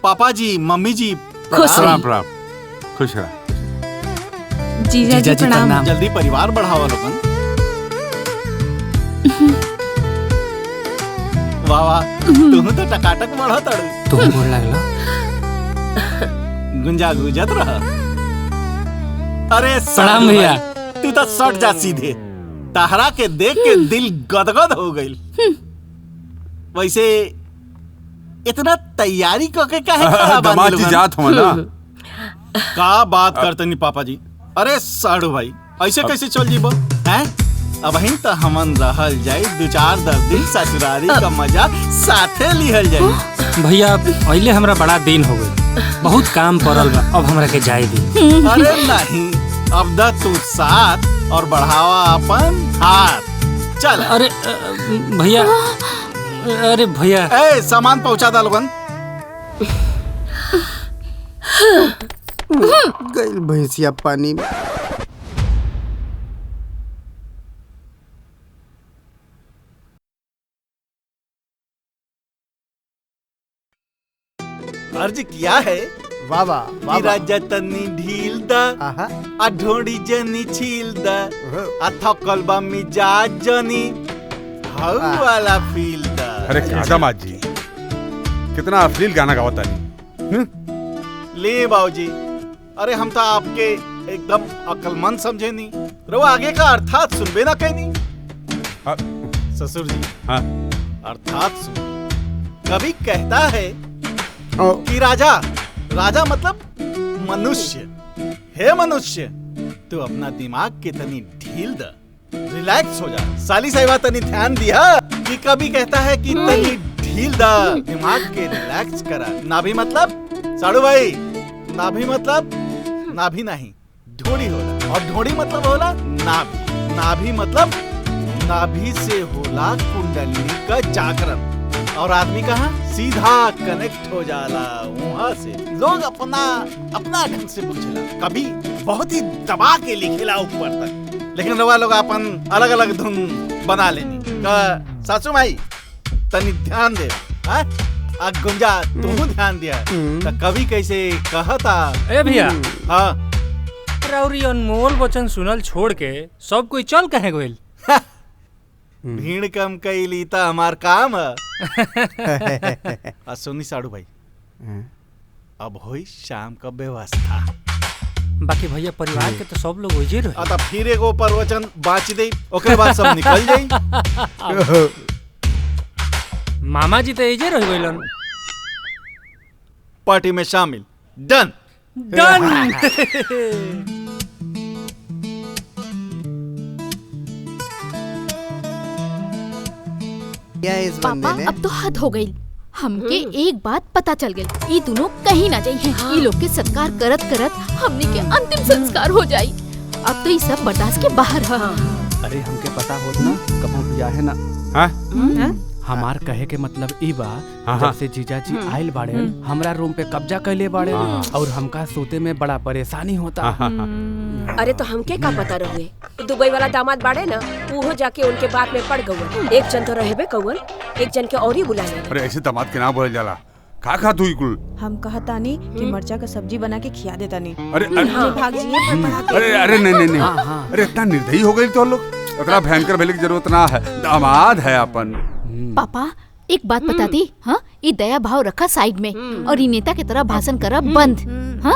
पापा जी मम्मी जी प्रणाम प्रणाम। खुश रह। जीजा जी प्रणाम। जल्दी परिवार बढ़ावा लोगन। वाह वाह तुम तो टकाटक बढ़ा तड़। तुम बोल लगला गुंजा गुजत रहा। अरे प्रणाम भैया। तू तो सट जा सीधे। तहरा के देख के दिल गदगद हो गई। वैसे इतना तैयारी करके काहे खड़ा बानी दामाद जी जात हो ना। का बात करते नहीं पापा जी। अरे साड़ू भाई ऐसे कैसे चल जीबो हैं। अब ही तो हमन रहल जाए 2-4 दिन ससुरारी का मजा साथे लिहल जाए। भैया पहले हमरा बड़ा दिन हो गई बहुत काम पड़ल बा अब हमरा के जाए दी। अरे नहीं अब द तू साथ और बढ़ावा अपन हाथ चल। अरे भैया अरे भैया ए सामान पहुंचा दा लोगन। गइल भैंसिया पानी में। अर्ज किया है वाह वाह कि राजा तनी ढील द आ ढोड़ी जनी छील द आ थकल बा मिजाज जनी हाउ वाला फील द। अरे दामाद जी कितना अश्लील गाना गावता नहीं। ले बाबूजी, अरे हम तो आपके एकदम अक्लमंद समझे नहीं, रो आगे का अर्थात सुनबे ना कहनी। ससुर जी हाँ अर्थात सुन, कभी कहता है कि राजा, राजा मतलब मनुष्य, हे मनुष्य तू अपना दिमाग के तनी ढील द, रिलैक्स हो जा। साली साहिबा तनी ध्यान दिया कि कभी कहता है कि तनी ढील द, दिमाग के रिलैक्स करा। नाभि मतलब साड़ू भाई, नाभि मतलब नाभि नहीं ढोड़ी होला, और ढोड़ी मतलब होला नाभि, नाभि मतलब नाभि से होला कुंडली का जागरण, और आदमी कहाँ सीधा कनेक्ट हो जाला वहाँ से। लोग अपना अपना ढंग से पूछेला, कभी बहुत ही दबा के लिखेला ऊपर तक, लेकिन रवा लोग अपन अलग अलग धुन बना लेनी। सासू माई तनी ध्यान दे, हाँ आ गुंजा तू ध्यान दिया तो कभी कैसे कहता। ए भैया, हाँ राउरी अनमोल वचन सुनल छोड़ के सब कोई चल कहे गोइल। भीड़ कम कैली ता हमार काम है। सुनी साड़ू भाई, अब होई शाम का व्यवस्था। बाकी भैया परिवार के तो सब लोग ओइजे रहे। आता फिर एगो प्रवचन बाँच दे, ओकरे बाद सब निकल जाई। मामा जी तो एजे रह गइलन। पार्टी में शामिल। डन डन। पापा अब तो हद हो गई, हमके एक बात पता चल गई, ये दोनों कहीं ना जाई हैं। ये लोग के सत्कार करत करत हमने के अंतिम संस्कार हो जाई। अब तो ये सब बर्दाश्त के बाहर है। अरे हमके पता होत ना कब बिया है ना। हाँ? हमार कहे के मतलब ई बा, हाँ। जब से जीजाजी आइल बाड़े हमरा रूम पे कब्जा कैले बाड़े और हमका सोते में बड़ा परेशानी होता। अरे तो हमके का पता रहुए, दुबई वाला दामाद बाड़े ना, वो जाके उनके बात में पड़ गए। एक जन तो रहबे कौन, एक जन के और ही बुला ले। अरे ऐसे दामाद के ना बोले जाला, का खा तू कुल। हम कहतानी कि मरचा का सब्जी बना के खिया देतानी। अरे भाग जी। अरे अरे नहीं नहीं नहीं, अरे इतना निर्दयी हो गई तो लोग, इतना भयंकर भले की जरूरत ना है, दामाद है अपन। पापा एक बात बता दी, हाँ ये दया भाव रखा साइड में, और ये नेता की तरह भाषण करा बंद। हाँ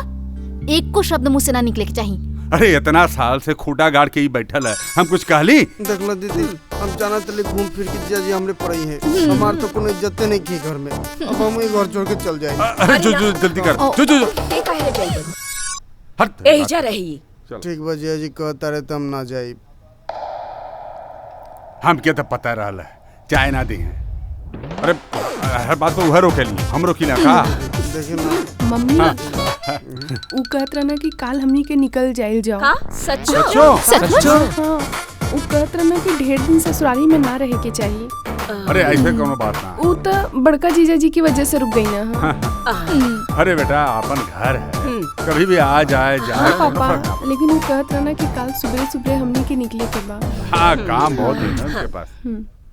एक को शब्द मुँह से ना निकले के चाहिए। अरे इतना साल से खूटा गाड़ के ही बैठल है, हम कुछ कहली। देख लो दीदी, हम जाना चले घूम फिर के जीजाजी हमरे पड़ई है, हमार तो कोनो इज्जत नहीं की घर में, अब हम ही घर छोड़ के चल जाए। अरे जो जो जल्दी कर, जो जो ये काहे जाई हट एही जा रही। ठीक बा जीजाजी कहता रहे तो हम ना जाई। हम क्या तो पता रहल है चाय ना दी है। अरे हर बात तो उहर रोके ली, हम रोकी ना का। देखिए ना मम्मी उ कहत रहना कि काल हमनी के निकल जाइल जाओ। का सच्चो? सच्चो? हाँ, उ कहत रहना कि ढेर दिन ससुराली में ना रहे के चाहिए। अरे ऐसे कोनो बात ना। उ तो बड़का जीजाजी की वजह से रुक गई ना। अरे बेटा अपन घर है, कभी भी आ जाए हाँ पापा, लेकिन वो कहत रहना कि काल सुबह सुबह हमनी के निकले के बाद। हाँ काम बहुत है ना उनके पास।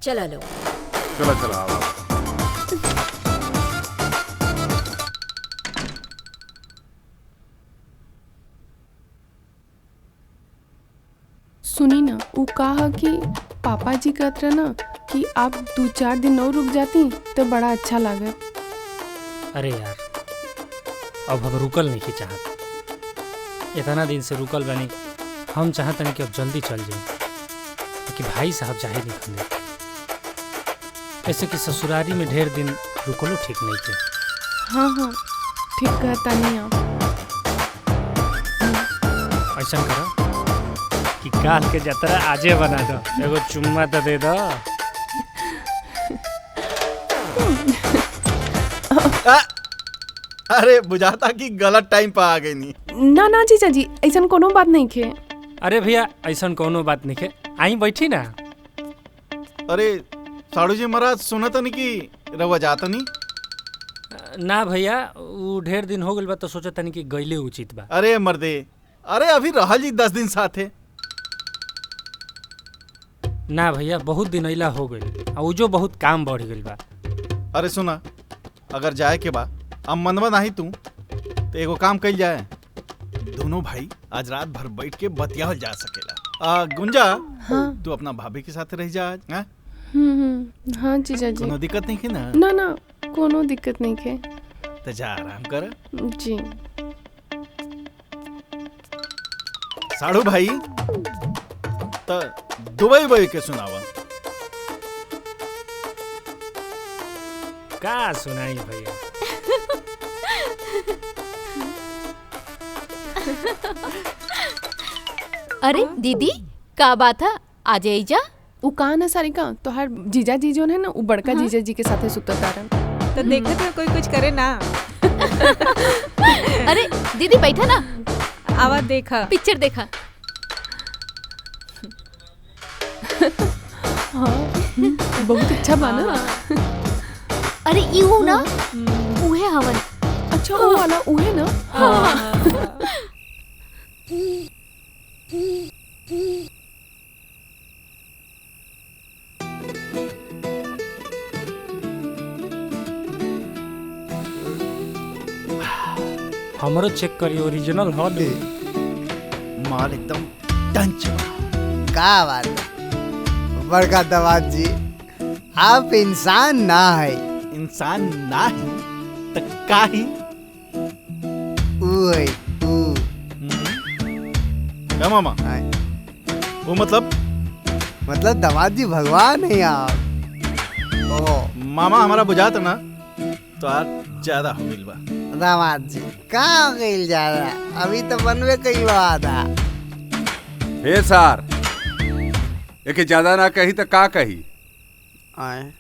चला लो, चलो चलो आओ। सुनी ना, वो कहा कि पापा जी कहते रहे ना कि आप 2-4 दिन और रुक जाती तो बड़ा अच्छा लगे। अरे यार अब हम रुकल नहीं की चाहत, इतना दिन से रुकल बनी, हम चाहते नहीं कि अब जल्दी चल जाए, क्योंकि भाई साहब जाहिर नहीं खंदे, ऐसे कि ससुरारी में ढेर दिन रुकलो ठीक नहीं थे। हाँ हाँ ठीक कहता नहीं आप। ऐसा करो कि काल के जतरा आजे बना दो, एगो चुम्मा तो दे दो। अरे बुझाता कि गलत टाइम पर आ गई नहीं। ना ना जीजा जी, ऐसा कोनो बात नहीं खे। अरे भैया ऐसा कोनो बात नहीं खे, आई बैठी ना। अरे साड़ू जी महाराज सुना तो नहीं कि रवा जाता नहीं। ना भैया वो ढेर दिन हो गल बा, तो सोचा तनी कि गईले उचित बा। अरे मर्दे, अरे अभी रहल जी 10 दिन साथे। ना भैया बहुत दिन अइला हो गई, और जो बहुत काम बढ़ गई बा। अरे सुना, अगर जाए के बा अब मनवा नहीं तू तो एगो काम कइल जाए, दोनों भाई आज रात भर बैठ के बतियावल जा सकेला। गुंजा, हाँ। तू अपना भाभी के साथ रह जा आज, हाँ? हाँ जीजा जी। कोनो दिक्कत नहीं है ना? ना ना, कोनो दिक्कत नहीं है। तो जा आराम कर। जी। साड़ू भाई तो दुबई के सुनावा। का सुनाई भैया? अरे दीदी का बात है, आ जाई जा। उ कहा ना सारिका, तो हर जीजा जी जो है ना, उ बड़का जीजा जी के साथे सुतत तारन। तो देखत है कोई कुछ करे ना। अरे दीदी बैठा ना, आवा देखा पिक्चर देखा। हाँ, बहुत अच्छा बना। अरे यू ना, उहे हवन। अच्छा वो वाला उहे ना। हाँ। हमरो चेक करियो, ओरिजिनल हो दे। माल एकदम टंच। का बात है बड़का दमाद जी, आप इंसान ना है। इंसान ना है तो का ही? ऊ है ऊ। क्या मामा? वो मतलब दमाद जी भगवान है आप। मामा हमारा बुझाता ना तो आज ज्यादा हो गइल बा। दामाद जी कहाँ गइल जा रहा, अभी तो बनवे कई बात है। हे सर, एक ज्यादा ना कही तो का कही?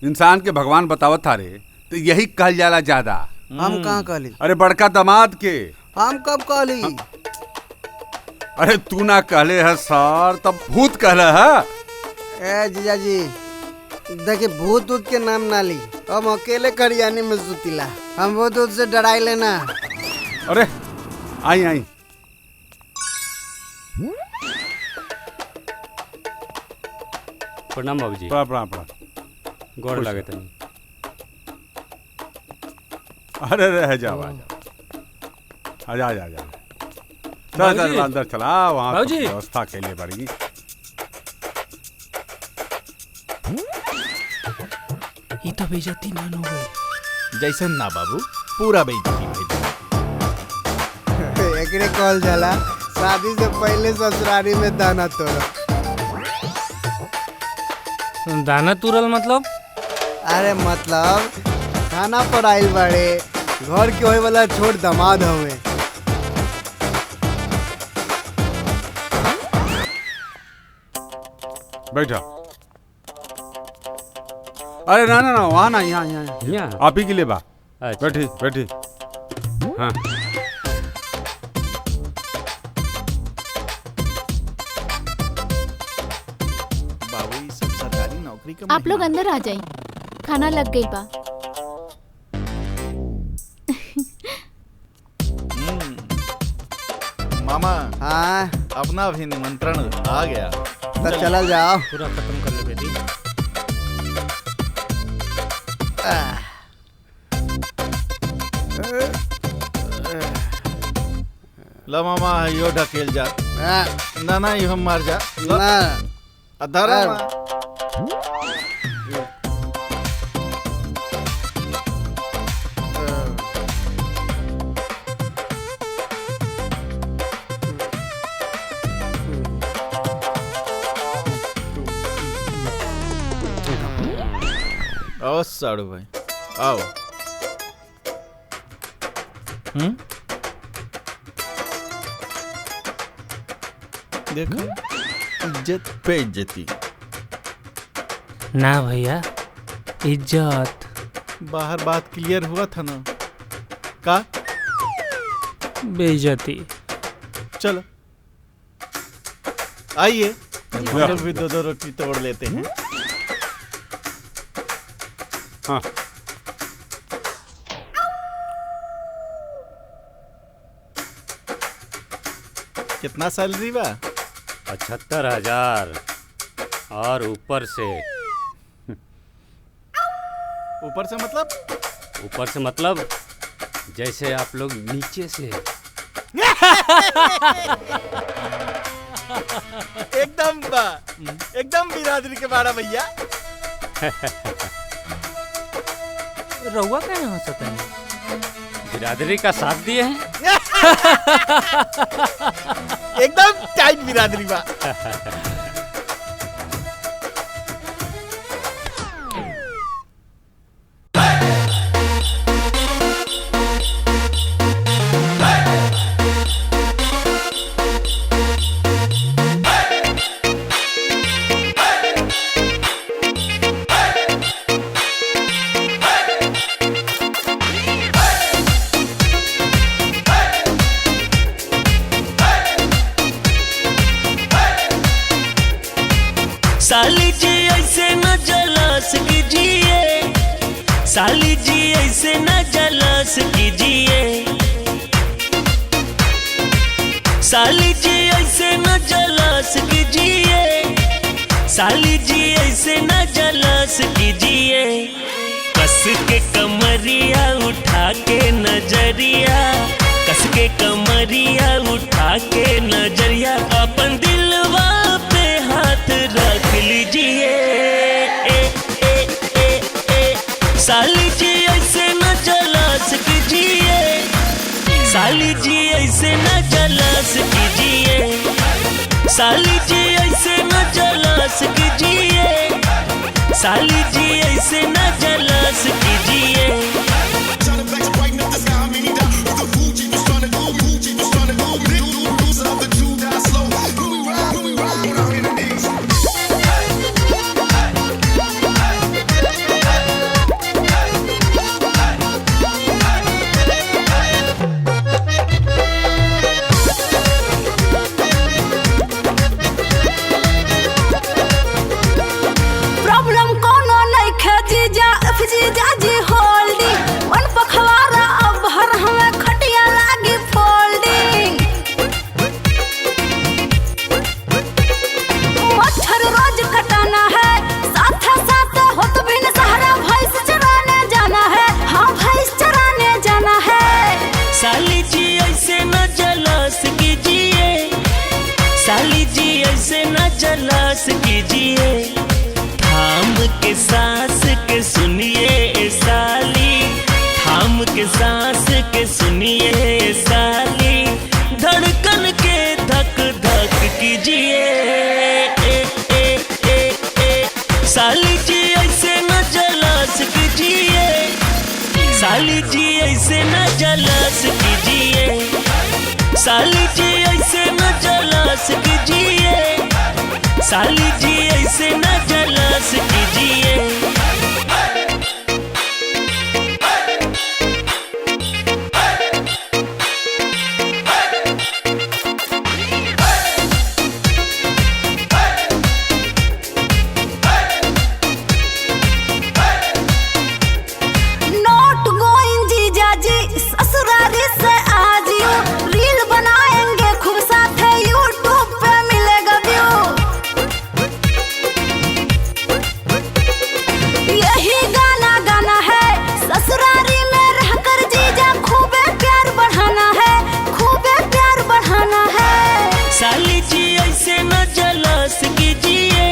इंसान के भगवान बतावत था रे, तो यही कहल जाला ज्यादा। हम कहाँ कहली? अरे बड़का दामाद के। हम कब कहली? अरे तू ना कहले है सर, तब भूत कहले है। ए जीजा जी देखिए, भूत ऊत के नाम ना ली, हम अकेले करियानी में सुतीला, हम भूत ऊत से डराई लेना। अरे आई आई। प्रणाम बाबूजी। प्रणाम। गोड़ लागे तनी। अरे रह जाओ, आजा। चल अंदर चला, वहाँ व्यवस्था के लिए पड़ेगी। ये तो बेइज्जती मान हो गई। जैसे ना बाबू, पूरा बेइज्जती भाई। एकरे कहल जाला शादी से पहले ससुरारी में दाना तोड़। दाना तुरल मतलब? अरे मतलब खाना पर आइल बाड़े, घर के होए वाला छोट दामाद हवे। बैठा। अरे ना वहाँ ना, यहाँ आप ही के लिए बा। बैठी। हाँ। बाबू ये सब सरकारी नौकरी का। आप लोग अंदर आ जाइए, खाना लग गई बा। मामा, हाँ अपना भी निमंत्रण आ गया, तो चला जाओ। पूरा खत्म कर ले बेटी। ला मामा यो ढकेल जा। ना यो हम मार जा। ना अधर आओ साड़ू भाई, आओ। देखो, इज्जत पे इज्जती। ना भैया, इज्जत। बाहर बात क्लियर हुआ था ना? का बेइज्जती। चलो आइए, हम लोग भी दो रोटी तोड़ लेते हैं। हाँ। कितना सैलरी बा? 75,000 और ऊपर से। ऊपर से मतलब? ऊपर से मतलब जैसे आप लोग नीचे से एकदम बिरादरी के बाड़ा भैया। रउआ काहे हंसत है? बिरादरी का साथ दिए हैं। एकदम टाइट बिरादरी बा। साली जी ऐसे न जलास कीजिए, साली जी ऐसे न जलास कीजिए, साली जी ऐसे न जलास कीजिए, साली जी ऐसे न जलास कीजिए। कस के कमरिया उठा के नजरिया, कस के कमरिया उठा के नजरिया, अपन दिलवा पे हाथ रख लीजिए। साली जी ऐसे न जलास कीजिए, साली जी ऐसे न जलास कीजिए, साली जी ऐसे न जलास कीजिए, साली जी ऐसे न जलास कीजिए। प्रॉब्लम कोनो नहीं खे जीजा जीजा जी होल्डिंग मन पखवारा अब हर हमें खटिया लागी फोल्डिंग। मच्छर रोज कटाना है, साथ साथ होत बिन सहारा भैंस चराने जाना है, हाँ भैंस चराने जाना है। साली जी ऐसे न जलास कीजिए, साली जी ऐसे न जलास कीजिए, थाम के सांस के सुनिए ए साली, थाम के सांस के सुनिए ए साली, धड़कन के धक धक कीजिए। साली जी ऐसे न जलास कीजिए, साली जी ऐसे न जलास कीजिए, साली जी ऐसे न जलास कीजिए, साली जी ऐसे न जलास कीजिए। नॉट गोइंग जीजा जी ससुरारी से आज यू रील बनाएंगे खूब साथ है, यूट्यूब पे मिलेगा व्यू। यही गाना गाना है, ससुरारी में रहकर जीजा खूबे प्यार बढ़ाना है, खूबे प्यार बढ़ाना है। साली जी ऐसे न जलास कीजिए,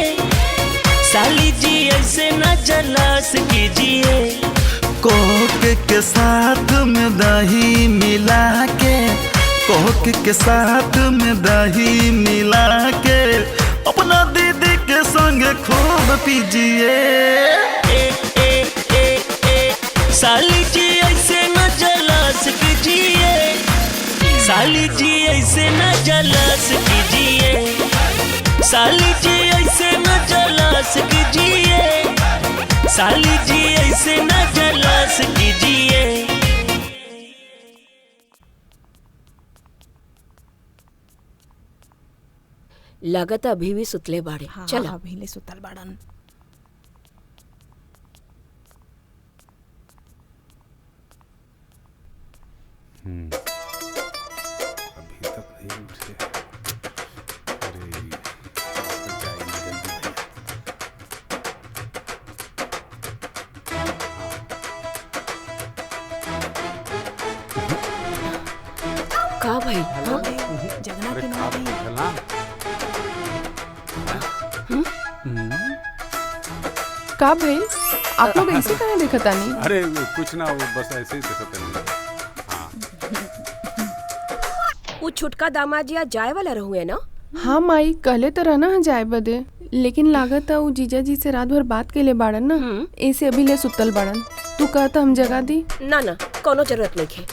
साली जी ऐसे न जलास कीजिए। कोक के साथ में दही मिला के, कोक के साथ में दही मिला के, अपना दीदी के संग खूब पीजिए। साली जी ऐसे न जलास कीजिए, साली जी ऐसे न जलास कीजिए, साली जी ऐसे न जलास कीजिए, साली जी ऐसे न जलास कीजिए। लागत अभी भी सुतले बाड़े। चलो अभी ले सुतल बाड़न। अभी तक नहीं उठे। अरे जाएंगे जल्दी भैया। का भाई जगना अरे के खा नहीं चलना का भाई आप लोग ऐसे कहाँ देखता नहीं? अरे कुछ ना, वो बस ऐसे ही देखते नहीं। वो छुटका दामाद जी आज जाए वाला रहू है ना? हाँ माई कहले तो रहना है जाए बदे, लेकिन लागत है वो जीजा जी से रात भर बात के लिए बाड़न ना, ऐसे अभी ले सुतल बाड़न। तू कहता हम जगा दी? ना ना कोनो जरूरत नहीं है,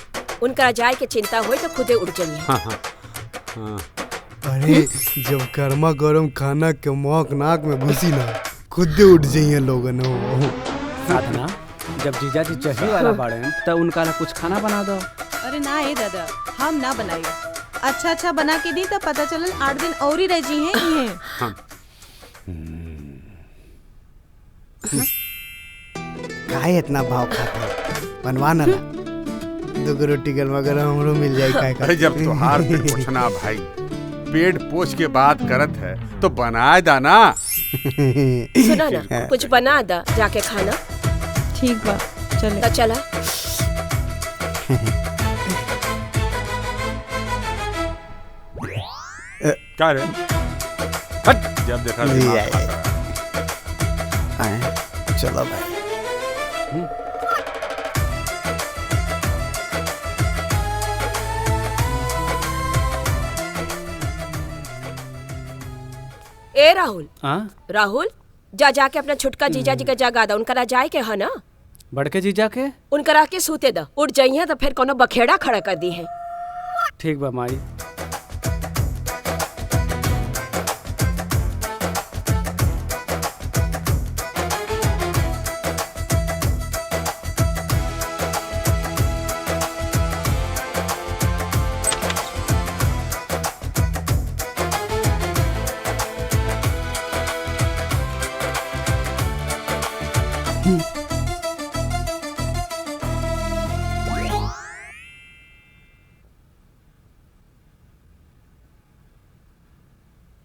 उनका जाए के चिंता होए तो खुदे उड़ जाइए। हाँ हाँ हाँ। अरे जब गर्मा गर्म खाना के महक नाक में घुसी ना, खुद उठ जाइए लोगन। साधना, जब जीजा जी चढ़ी वाला बाड़े तो उनका ला कुछ खाना बना दो। अरे ना ए दादा, हम ना बनाई। अच्छा अच्छा बना के दी तो पता चलल 8 दिन और ही रह जी हैं। काहे इतना भाव खाता बनवा ना, 2 रोटी गर्मा गर्म हमरो मिल जाए। काहे अरे जब त्योहार पे पूछना भाई, पेट पोछ के बात करत है तो बनाए दाना। सुना ना, कुछ बना दा जाके खाना। ठीक बा, चले तो चला। क्या रे? हट, जब देखा दिमाग खाता है। चलो भाई। ए राहुल, हाँ राहुल जा जाके अपना छुटका जीजा जी का जगा दा। उनकरा जाए के है ना, बड़के जीजा के उनकरा के सूते दा। उठ जाइए तो फिर कोनो बखेड़ा खड़ा कर दी है। ठीक बा माई।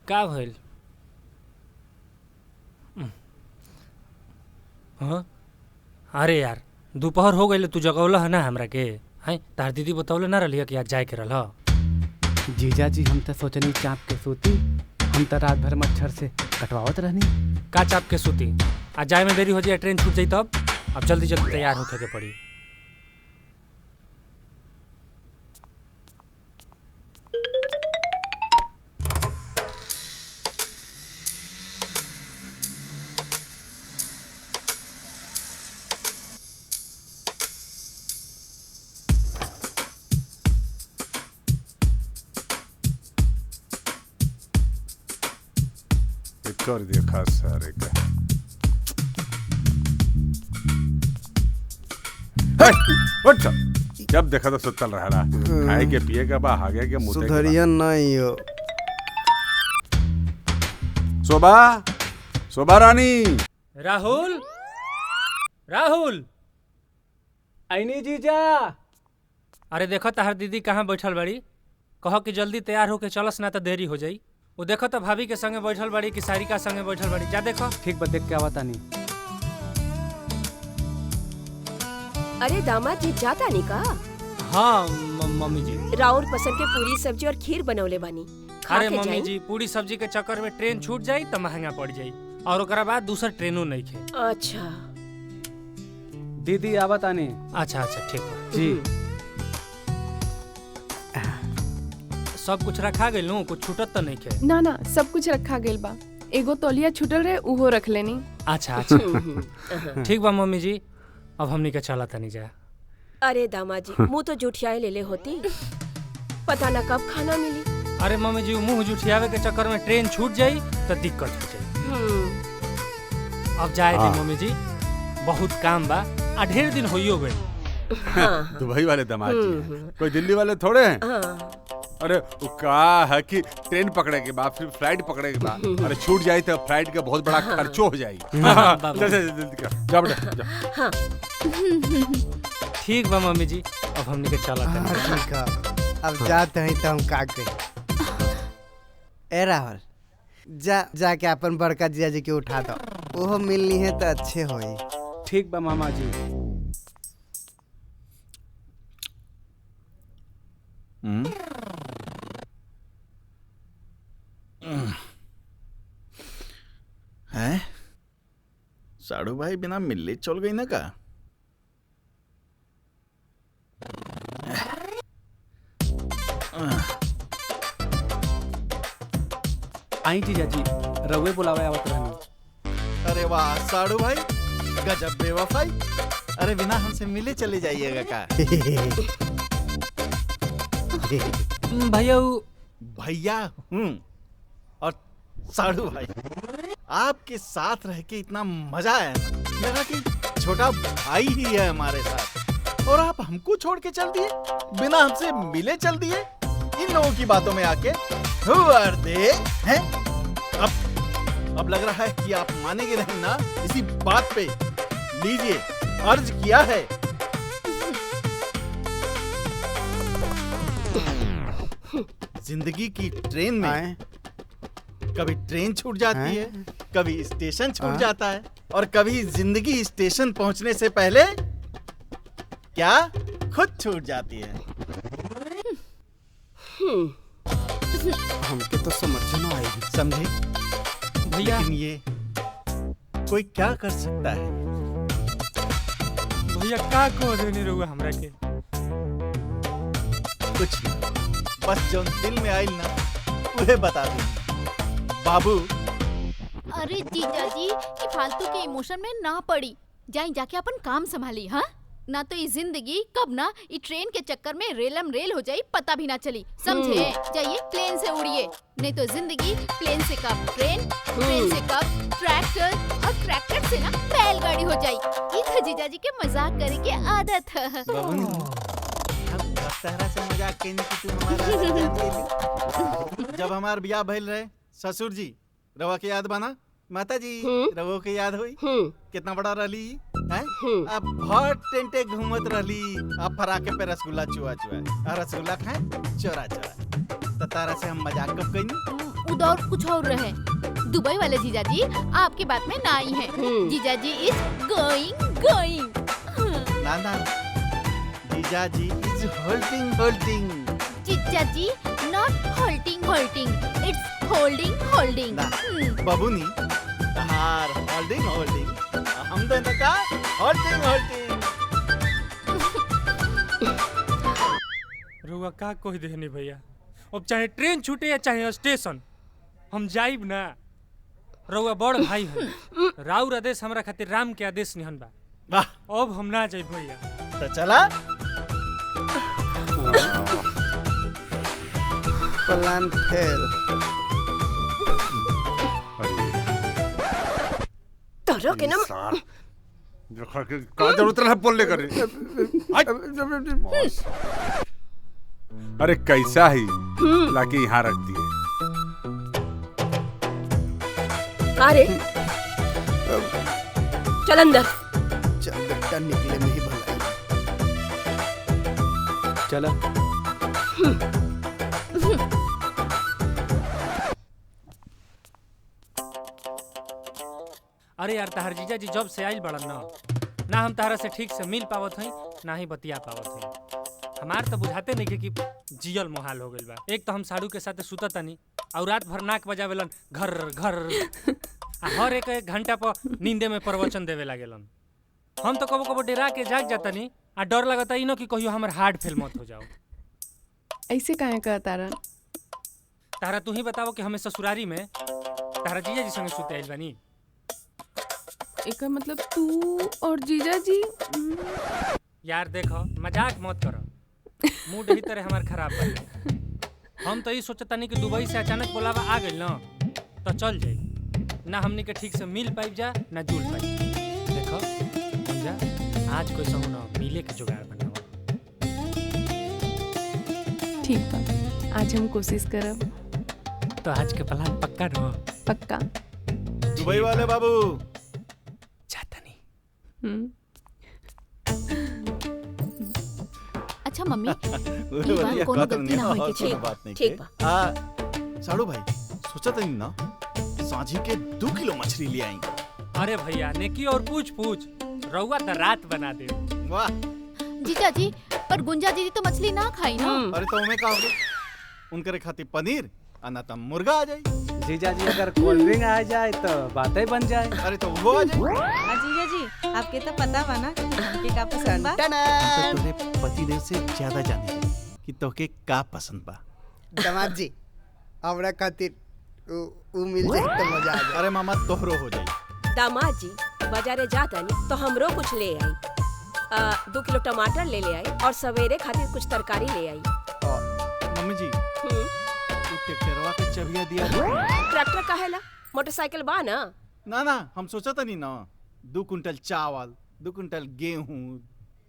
का भइल? हाँ अरे यार, दोपहर हो गई, तू जगौल है ना हमरा के? हैं तार दीदी बतौले ना रही कि आज जाए के रहा। जीजा जी हम तो सोचनी चाप के सूती, हम तो रात भर मच्छर से कटवावत रहनी। का चाप के सूती? आज जाए में देरी हो जाए, ट्रेन छूट जाई तब। अब जल्दी जल्दी तैयार होके के पड़ी। कर देखा सारे का। उठ, जब देखा तो सुतल रहा। खाए के पिए का बा, आगे के मुंह सुधरिया नहीं हो। शोभा, शोभा रानी। राहुल, राहुल आईनी जीजा। अरे देखो ताहर दीदी कहाँ बैठल बड़ी, कहो कि जल्दी तैयार होके चलस ना तो देरी हो जाई। वो देखो तो भाभी के संगे बैठल बड़ी कि सारिका संगे बैठल बड़ी, जा देखो। ठीक बा, देख के आवता नहीं। अरे दामाद जी जाता नहीं का? हाँ मम्मी जी, राउर पसंद के पूरी सब्जी और खीर बनौले बानी। अरे मम्मी जी, पूरी सब्जी के चक्कर में ट्रेन छूट जाई तो महंगा पड़ जाई, और ओकरा बाद दूसरा ट्रेनों नहीं खे। अच्छा दीदी आवता नहीं। अच्छा अच्छा ठीक बा जी। सब कुछ रखा गइल नु, कुछ छूटत तो नहीं खे? ना ना, सब कुछ रखा गेल बा। एगो तौलिया छूटल रहे, उहो रख लेनी। अच्छा अच्छा ठीक बा मम्मी जी, अब हमनी के चला तनी जा। अरे दामाद जी, मुँह तो जुठियाए ले ले होती, पता ना कब खाना मिली। अरे मम्मी जी, मुंह जुठियावे के चक्कर में ट्रेन छूट जाई तो दिक्कत हो जाई। अब जाए दी मम्मी जी, बहुत काम बा, आ ढेर दिन होइयो गए। दुबई वाले दामाद जी, कोई दिल्ली वाले थोड़े हैं। अरे वो का है कि ट्रेन पकड़े के बाद फिर फ्लाइट पकड़े के बाद, अरे छूट जाए तो फ्लाइट का बहुत बड़ा खर्चो हो जाए। ठीक बा मम्मी जी, अब हमने के चला। अब जाते हैं तो हम का करें। ए राहुल, जाके अपन बड़का जिया जी के उठा दो, वो मिलनी है तो अच्छे होई। ठीक बा मामा जी। साड़ू भाई बिना मिलले चल गई ना का। आई जीजाजी रउए बुलावे आवत रहनी। अरे वाह साड़ू भाई, गजब बेवफाई। अरे बिना हमसे मिले चले जाइएगा का। भैया भैया हूँ। और साड़ू भाई, आपके साथ रह के इतना मजा आया ना, लगा कि छोटा भाई ही है हमारे साथ। और आप हमको छोड़ के चल दिए, बिना हमसे मिले चल दिए। इन लोगों की बातों में आके Who are they? हैं? अब लग रहा है कि आप मानेंगे नहीं ना इसी बात पे। लीजिए, अर्ज किया है। जिंदगी की ट्रेन में कभी ट्रेन छूट जाती है, कभी स्टेशन छूट जाता है, और कभी जिंदगी स्टेशन पहुंचने से पहले क्या खुद छूट जाती है। हमके तो समझ ना आएगी। समझे भैया? लेकिन ये कोई क्या कर सकता है। भैया का को देनी रहुआ हमरा के? कुछ नहीं, बस जो दिल में आइल ना उहे बता दे बाबू। अरे जीजाजी, ये फालतू के इमोशन में ना पड़ी, जाई जाके अपन काम संभाली। हाँ, ना तो ये जिंदगी कब ना ये ट्रेन के चक्कर में रेलम रेल हो जाई, पता भी ना चली। समझे? जाइए प्लेन से उड़िए, नहीं तो जिंदगी प्लेन से कब ट्रेन, ट्रेन से कब ट्रैक्टर, और ट्रैक्टर से ना बैलगाड़ी हो जाई। ये तो जीजाजी के मजाक करे की आदत है। से मजाक कहने की तू हमारा जब हमार ब्याह भइल रहे, ससुर जी रवा के याद बना, माता जी रवो के याद हुई, कितना बड़ा रही है। अब बहुत टेंटे घूमत रही, अब फराके पे रसगुल्ला चुआ चुआ, रसगुल्ला खाए चोरा चोरा। तो तारा से हम मजाक कब कहीं। उधर कुछ और रहे। दुबई वाले जीजाजी आपकी बात में ना आई है। जीजाजी इज गोइंग। ना ना, जीजाजी इज होल्डिंग। जीजाजी नॉट होल्डिंग, इट्स होल्डिंग। बबुनी हार होल्डिंग, हम दोनों का होल्डिंग। रहुआ का कोई देनी भैया? अब चाहे ट्रेन छूटे या चाहे स्टेशन, हम जाइब ना। रहुआ बड़ भाई है, राउर आदेश हमरा खातिर राम के आदेश निहन बा। अब हम ना जाइब भैया। तो चला प्लान फेल। तोरो के ना का जरूरत है बोलने करे। अरे कैसा ही लाके यहाँ रख दिए। अरे चल अंदर। चल बेटा, निकले में ही भलाई। चला। अरे यार, तहर जीजा जी जब से आइल बड़न ना हम तहरा से ठीक से मिल पावत हई, ना ही बतिया पावत हई। हमार तो बुझाते नहीं कि जियल मोहाल हो गइल बा। एक तो हम साड़ू के साथ सुतत तनी और रात भर नाक बजावेलन घर घर, हर एक घंटा पर नींदे में प्रवचन देवे लागेलन। हम तो कबो कबो डेरा के जाग जाता नहीं, आ डर लगता इनो कि कहियो हमर हार्ट फेल मत हो जाओ। ऐसे काहे कहता रन? तारा तू ही बताओ कि हमें ससुरारी में तारा जीजा जी संगे सुते आइल बानी। एक मतलब तू और जीजा जी? यार देखो, मजाक मत करो, मूड ही तरह हमार खराब कर। हम तो ये सोचता नहीं कि दुबई से अचानक बुलावा आ गइल ना, तो चल जाई ना, हमनी के ठीक से मिल पाइब जा ना जुल पाइब। देखो जा, आज कोई सहू ना मिले के जुगाड़ बनावा। ठीक बा, आज हम कोशिश करब। तो आज के प्लान पक्का ना? पक्का। दुबई वाले बाबू अच्छा मम्मी, ई बार कोनो गलती ना होई के ठीक बा। साड़ू भाई सोचा था ना सांझी के 2 किलो मछली ले आएंगे। अरे भैया, नेकी और पूछ रउआ तो रात बना दे। वाह जीजा जी, पर गुंजा दीदी तो मछली ना खाई ना। अरे तो हमें का हो, उनके खातिर पनीर, ना तो मुर्गा आ जाए। जीजा जी अगर कोल्ड ड्रिंक आ जाए तो बातें बन जाए। अरे तो वो आ जाए। जीजा जी आपके तो पता बा ना कि का पसंद बा। हम तो तोरे पतिदेव से ज्यादा जाने कि तोके का पसंद बा। दामाद जी हमरा खातिर उ मिल जाए तो मजा आ जाए। अरे मामा तोहरो हो जाए। दामाद जी बाजारे जाता नहीं तो हमरो कुछ ले आई। 2 किलो टमाटर ले आई और सवेरे खातिर कुछ तरकारी ले आई। मम्मी जी तू ट्रैक्टरवा के चबिया दिया। ट्रैक्टर काहेला? मोटरसाइकिल बा ना। ना हम सोचा था नहीं ना 2 कुंटल चावल, 2 कुंटल गेहूं,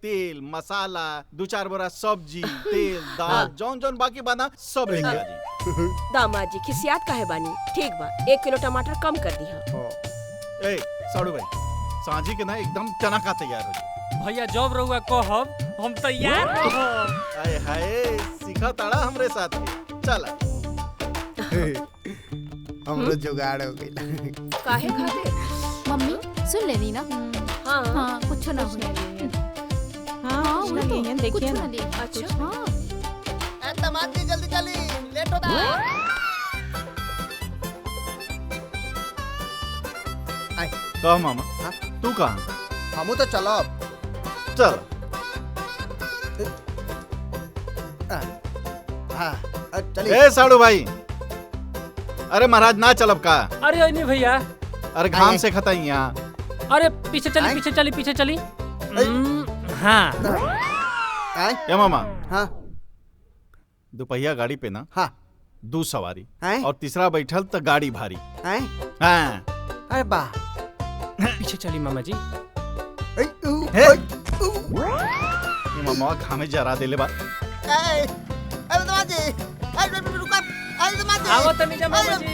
तेल, मसाला, 2-4 बोरा सब्जी, तेल, दाल, जौन बाकी बना सब लेके आ जी। दामाद जी खिसियात काहे बानी? ठीक बा 1 किलो टमाटर कम कर दिया। ए साड़ू भाई सांझी के ना एकदम टनाका तैयार हो जाए। भैया जॉब रहुआ कहब हम तैयार रहो। आए हाय सीखा ताड़ा हमरे साथ के। चला हमरो जुगाड़ हो गई। काहे खाते? मम्मी सुन लेनी ना। हाँ हाँ कुछ ना हुआ। हाँ वो तो देखिए ना। अच्छा हाँ दामाद जी जल्दी चली लेट होता है। कहा मामा तू कहाँ? हमू तो चलो चल। चलिए। ए साड़ू भाई अरे महाराज ना चलब का? अरे नहीं भैया। अरे घाम से खता यहाँ। अरे पीछे चली। हाँ ए मामा हाँ दोपहिया गाड़ी पे ना हाँ 2 सवारी और तीसरा बैठल तो गाड़ी भारी। हैं? हाँ अरे वाह पीछे चली मामा जी। ये मामा घामे जरा देले बा। अरे दामाद जी रुका। अरे दामाद जी आओ तो नीचे मामा जी।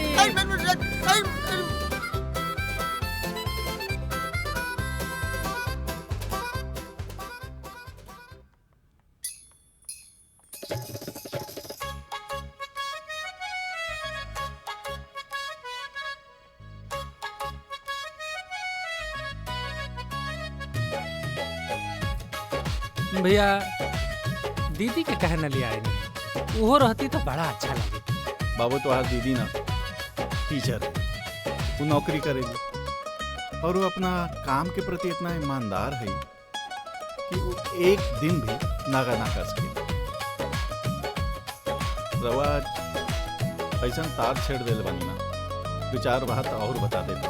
भैया दीदी के कहे न लिया नहीं, वो रहती तो बड़ा अच्छा लगे। बाबू तो दीदी ना टीचर है, वो नौकरी करेगी और वो अपना काम के प्रति इतना ईमानदार है कि वो एक दिन भी नागा ना कर सके। रवाज ऐसा तार छेड़ दे बनी ना 2-4 बात और बता देते।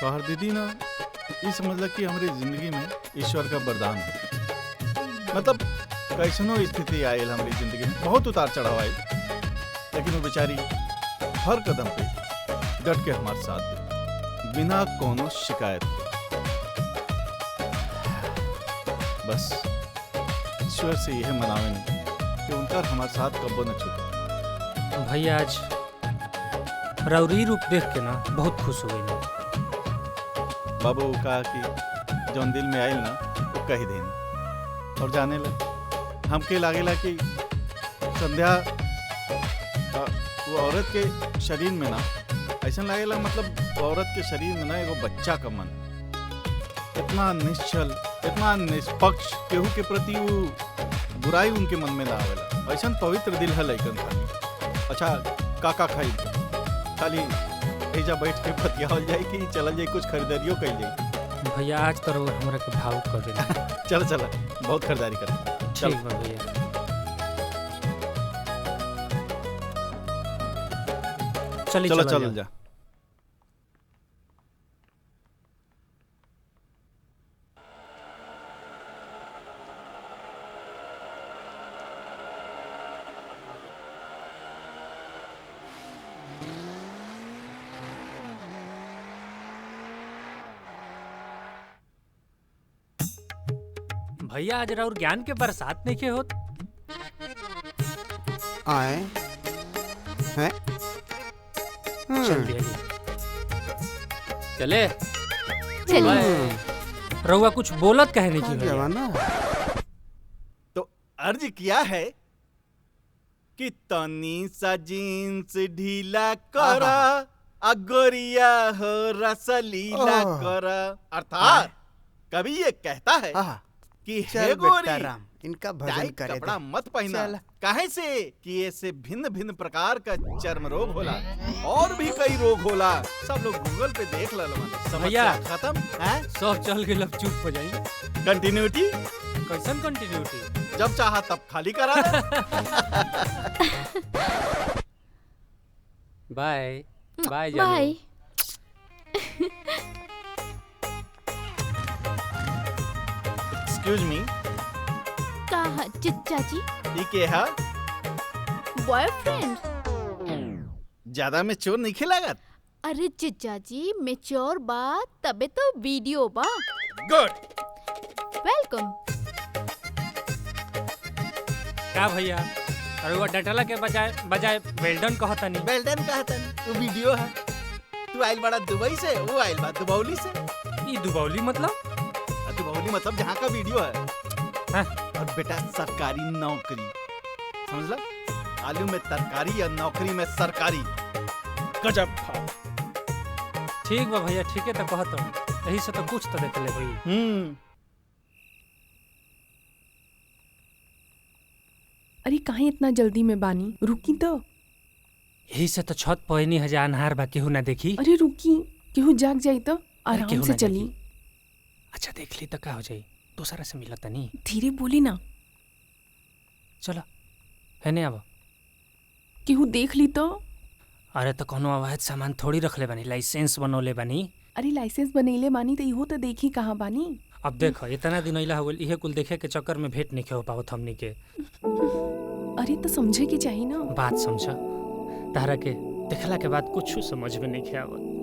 तो हर दीदी ना ये समझ लग कि हमारी जिंदगी में ईश्वर का वरदान है। मतलब कैसनो स्थिति आयल हमारी जिंदगी में, बहुत उतार चढ़ाव आयल, लेकिन वो बेचारी हर कदम पे डट के हमारे साथ दे बिना कोनो शिकायत के। बस ईश्वर से यह मनावे कि उनका हमारे साथ कब्बो न छूटे। भैया आज रौरी रूप देख के ना बहुत खुश हो गई। बाबू कहा कि जौन दिल में आयल ना वो कह देना। और जाने लग हमके लागेला कि संध्या वो औरत के शरीर में ना ऐसा लागेला, मतलब औरत के शरीर में ना एगो बच्चा का मन इतना निश्चल, इतना निष्पक्ष, केहू के प्रति वो बुराई उनके मन में ना आवेला। ऐसा पवित्र दिल है लइकन का। अच्छा काका खाई खाली जा बैठ के बतियावल जाए कि चल जाए कुछ खरीदारियों कइल जाए। भैया आज तो हमरा के भाव कर देना। चल बहुत खरीदारी कर। ठीक बा भैया। चल जा। भैया आज और ज्ञान के बरसात नहीं के होत आए हैं? चले रहुआ कुछ बोलत कहने की जवाना तो अर्ज किया है कि तनी सा जींस ढीला करा अगोरिया हो रसलीला करा। अर्थात कभी ये कहता है कि चल हे बेटा गोरी राम, इनका भजन टाइट करे कपड़ा दे। मत पहना। चल। काहे से कि ऐसे भिन्न भिन्न प्रकार का चर्म रोग होला और भी कई रोग होला। सब लोग गूगल पे देख ललन। समस्या खत्म है। सब चल के लब चुप हो जाई। कंटिन्यूटी कैसन कंटिन्यूटी? जब चाहा तब खाली करा दे। Bye bye bye. Excuse me, कहा चिच्चा जी? ये के है? बॉयफ्रेंड? ज्यादा में चोर नहीं खिलागत। अरे चिच्चा जी मेच्योर बा तबे तो वीडियो बा। Good, welcome. का भैया अरे वो डटला के बजाय वेल्डन कहतनी। वेल्डन कहतन वो वीडियो है। तू आइल बड़ा दुबई से, वो आइल बा दुबौली से। ये दुबौली मतलब? दुबौली मतलब जहाँ का वीडियो है। हाँ? और बेटा सरकारी नौकरी समझला? आलू में तरकारी या नौकरी में सरकारी। गजब। ठीक बा भैया, ठीक है तो कहत यही से तो कुछ तो देते ले भाई। अरे काहे इतना जल्दी में बानी, रुकी तो। यही से तो छत पहनी है अनहार बा, केहू ना देखी। अरे रुकी, केहू जाग जाई तो आराम केहू से ना चली। अच्छा देख ली तो का हो जाई, दूसरा से मिला तनी। धीरे बोली ना। चलो है नहीं अब केहू देख ली तो। अरे तो कोनो अवैध सामान थोड़ी रख ले बानी, लाइसेंस बनौले बानी। अरे लाइसेंस बनैले बानी तो इहो तो देखी कहाँ बानी। अब देखो इतना दिन अइला हो गइल, इहे कुल देखे के चक्कर में भेंट नहीं हो पावत हमनी के। अरे तो समझे के चाहिए ना। बात समझा, तारा के देखला के बाद कुछ समझ में नहीं आवत।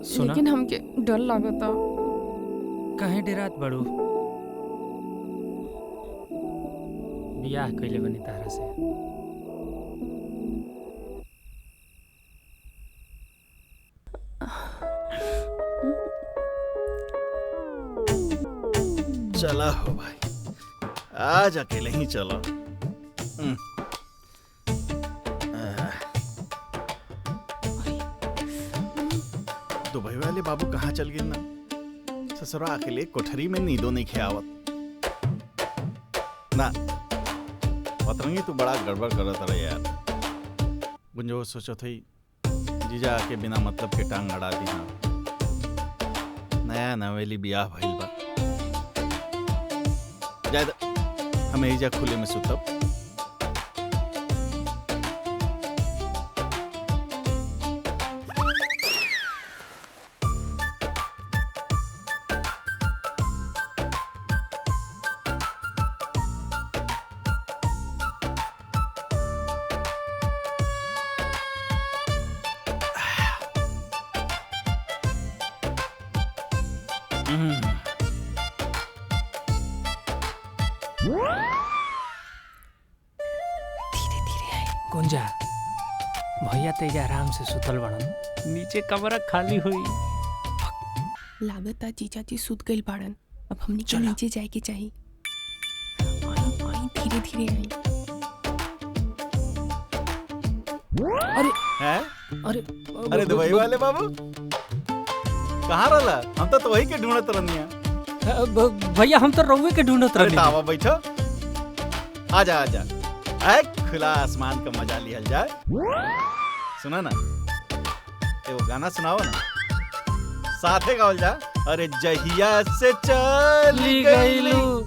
सुना? लेकिन हमके डर लागता। कहीं डेरात बड़ू? बियाह कैले बनी तारा से। चला हो भाई, आज अकेले ही चलो। दुबई वाले बाबू कहाँ चल गए ना? ससुरा अकेले कोठरी में नींदो नहीं खियावत ना। पतरंगी तू बड़ा गड़बड़ करत रहे यार। गुंजो सोचो थी जीजा आके बिना मतलब के टांग अड़ा दी। हाँ नया नवेली बियाह भइल बा। जायद हमें इजा खुले में सुतब। गुंजा भैया तेजा आराम से सुतल बड़न, नीचे कमरा खाली हुई। लागता जीजा जी सुत गइल बाड़न। अब हमनी के नीचे जाए के चाहिए। आई आई धीरे धीरे आई। अरे हैं? अरे दुबई वाले बाबू कहाँ रहला? हम तो वही के ढूंढत रहनिया। भैया हम तो रउवे के ढूंढत अरे रहनी। तावा बैठो, आजा आजा। ऐ खुला आसमान का मजा लिहल जाए। सुना ना, एगो गाना सुनाओ ना, साथे गावल जा। अरे जहिया से चली गईलू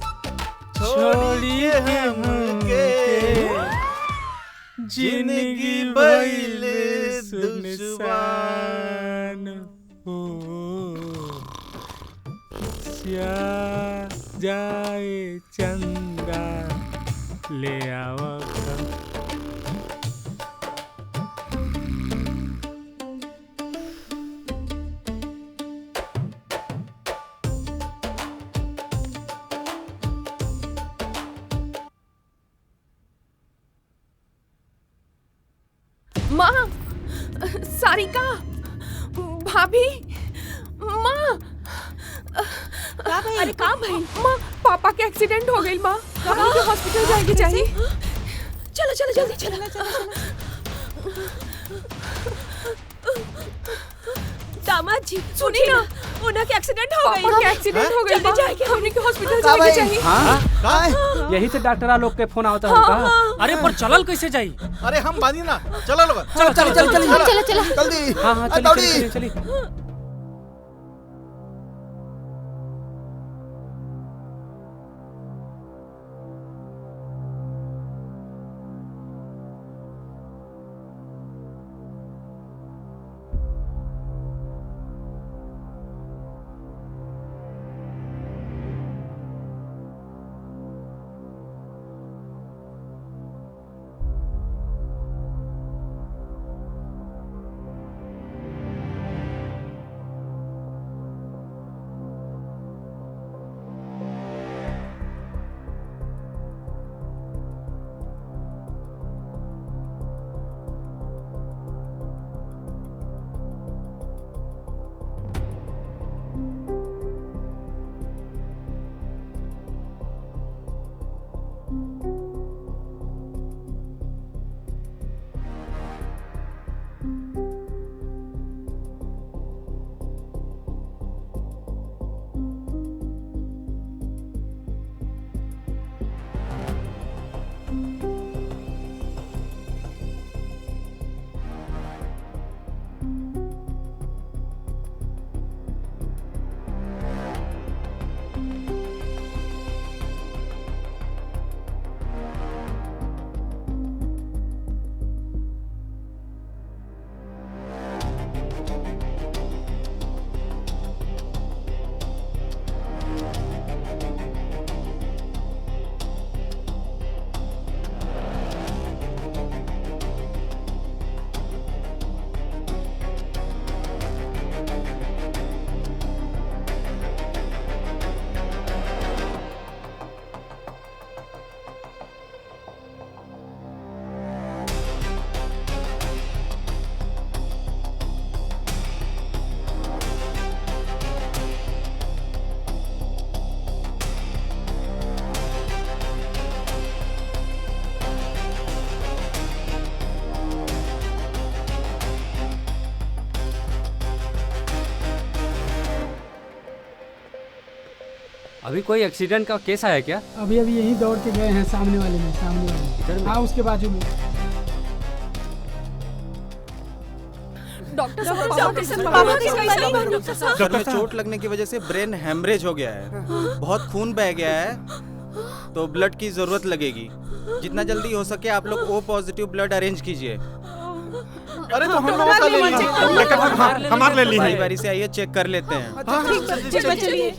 छोड़िए हमके, जिंदगी भइल दुश्मन हो जाए चंदा ले आवा। माँ, सारिका, भाभी, माँ। अरे का भाई? माँ पापा के एक्सीडेंट हो गई। माँ हमनी के हॉस्पिटल जाए के चाहिए। चलो चलो जल्दी चलो। दामाद जी सुनी ना, उन्हें के एक्सीडेंट हो गई। पापा के एक्सीडेंट हो गई जल्दी बा। जाके हमने के हॉस्पिटल का जाके भाई? चाहिए। हाँ? यही से डॉक्टरा लोग के फोन आवता होगा। अरे पर चलल कैसे जाई? अरे हम बानी ना, चलो लोग, चलो चलो चलो चलो चलो जल्दी। हाँ हाँ चलिए चलिए। अभी कोई एक्सीडेंट का केस आया क्या? अभी अभी यहीं दौड़ के गए हैं सामने वाले में, इधर में? हाँ उसके बाजू में। डॉक्टर साहब सर में चोट लगने की वजह से ब्रेन हेमरेज हो गया है, बहुत खून बह गया है, तो ब्लड की जरूरत लगेगी। जितना जल्दी हो सके आप लोग ओ पॉजिटिव ब्लड अरेंज कीजिए। अरे तो हम लोगों का ले लीजिए, हमारे ले लीजिए। बारी बारी से आइए, चेक कर लेते हैं। चलिए।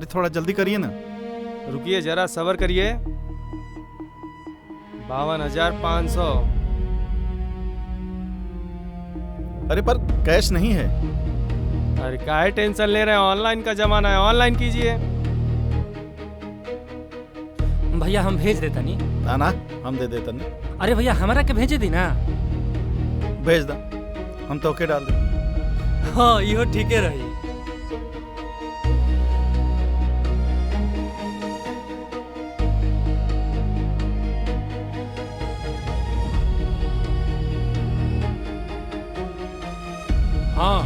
अरे थोड़ा जल्दी करिए ना। रुकिए जरा सबर करिए। 52,500। अरे पर कैश नहीं है। अरे काहे टेंशन ले रहे हैं, ऑनलाइन का जमाना है, ऑनलाइन कीजिए। भैया हम भेज देता नहीं। ना हम दे देता नहीं। अरे भैया हमारा के भेजे दी ना। भेज दा, हम तो के डाल दे। हाँ इहो ठीके रही। हाँ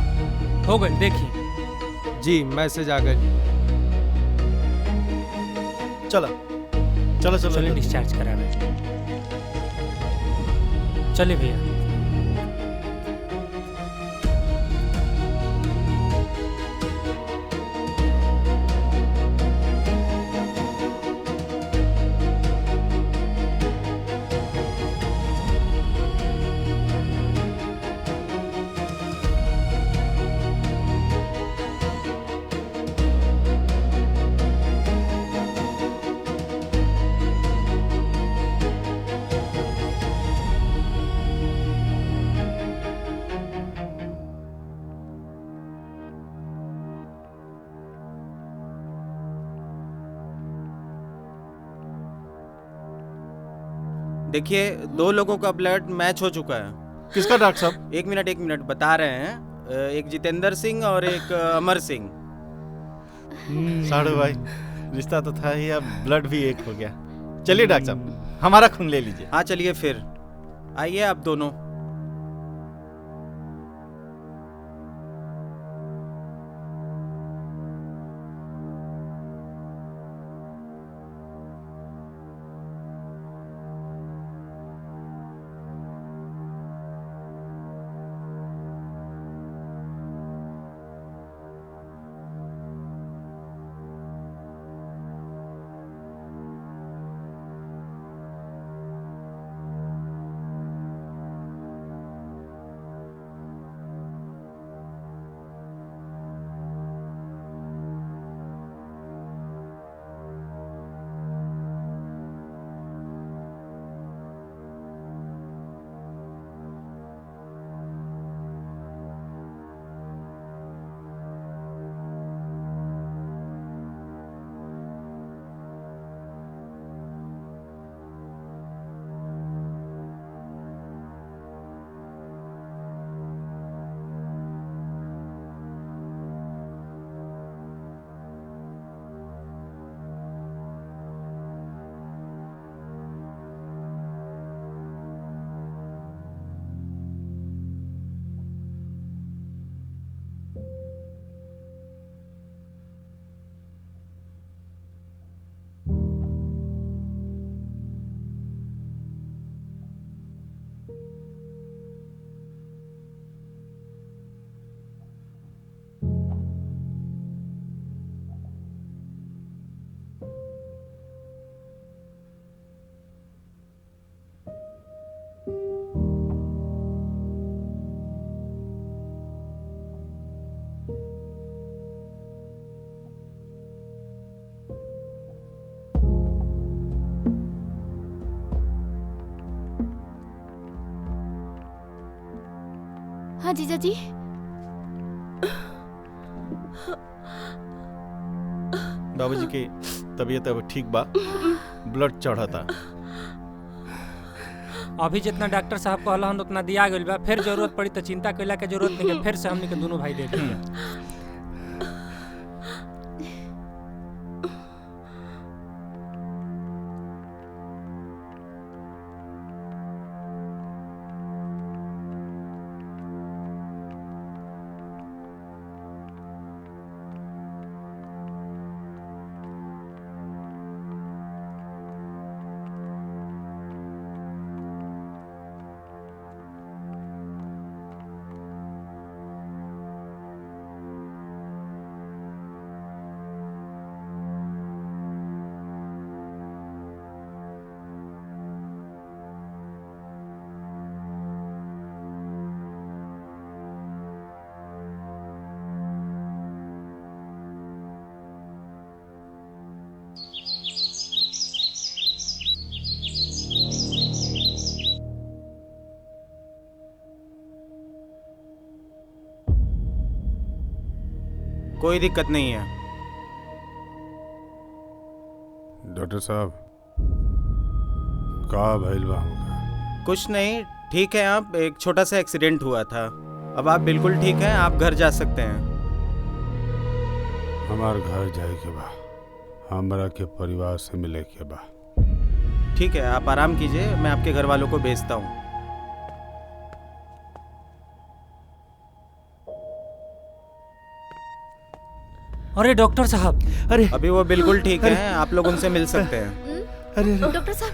हो गई, देखी जी मैसेज आ गई। चलो चलो चलो चलिए डिस्चार्ज करावे। चलिए भैया। देखिए 2 लोगों का ब्लड मैच हो चुका है। किसका डॉक्टर साहब? एक मिनट बता रहे हैं। एक जितेंद्र सिंह और एक अमर सिंह। साड़ू भाई रिश्ता तो था ही, अब ब्लड भी एक हो गया। चलिए डॉक्टर साहब हमारा खून ले लीजिए। हाँ चलिए फिर आइए आप दोनों। हाँ जीजा जी। बाबूजी की तबीयत अब ठीक बा, ब्लड चढ़ा था। अभी जितना डॉक्टर साहब कहला हन उतना दिया गइल बा। फिर जरूरत पड़ी तो चिंता कइला के जरूरत नहीं है। फिर से हमनी के दोनों भाई दे देंगे। कोई दिक्कत नहीं है। डॉक्टर साहब का भइल बा हमका? कुछ नहीं, ठीक है। आप एक छोटा सा एक्सीडेंट हुआ था, अब आप बिल्कुल ठीक हैं, आप घर जा सकते हैं। हमार घर जाए के बा, हमरा के परिवार से मिले के बा। ठीक है, आप आराम कीजिए, मैं आपके घर वालों को भेजता हूँ। अरे डॉक्टर साहब, अरे अभी वो बिल्कुल ठीक है, आप लोग उनसे मिल सकते हैं। अरे डॉक्टर साहब,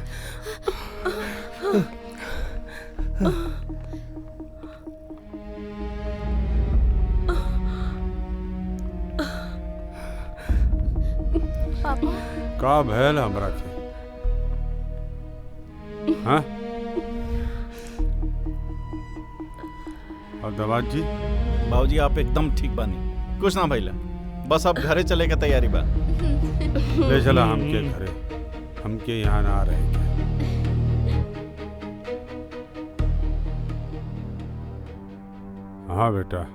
पापा का भैल हमरा के? हाँ? और दवा जी? बाबूजी आप एकदम ठीक बानी, कुछ ना भइला, बस अब घरे चले के तैयारी बा। ले चला हमके घरे, हमके यहाँ ना रहे के। हाँ बेटा।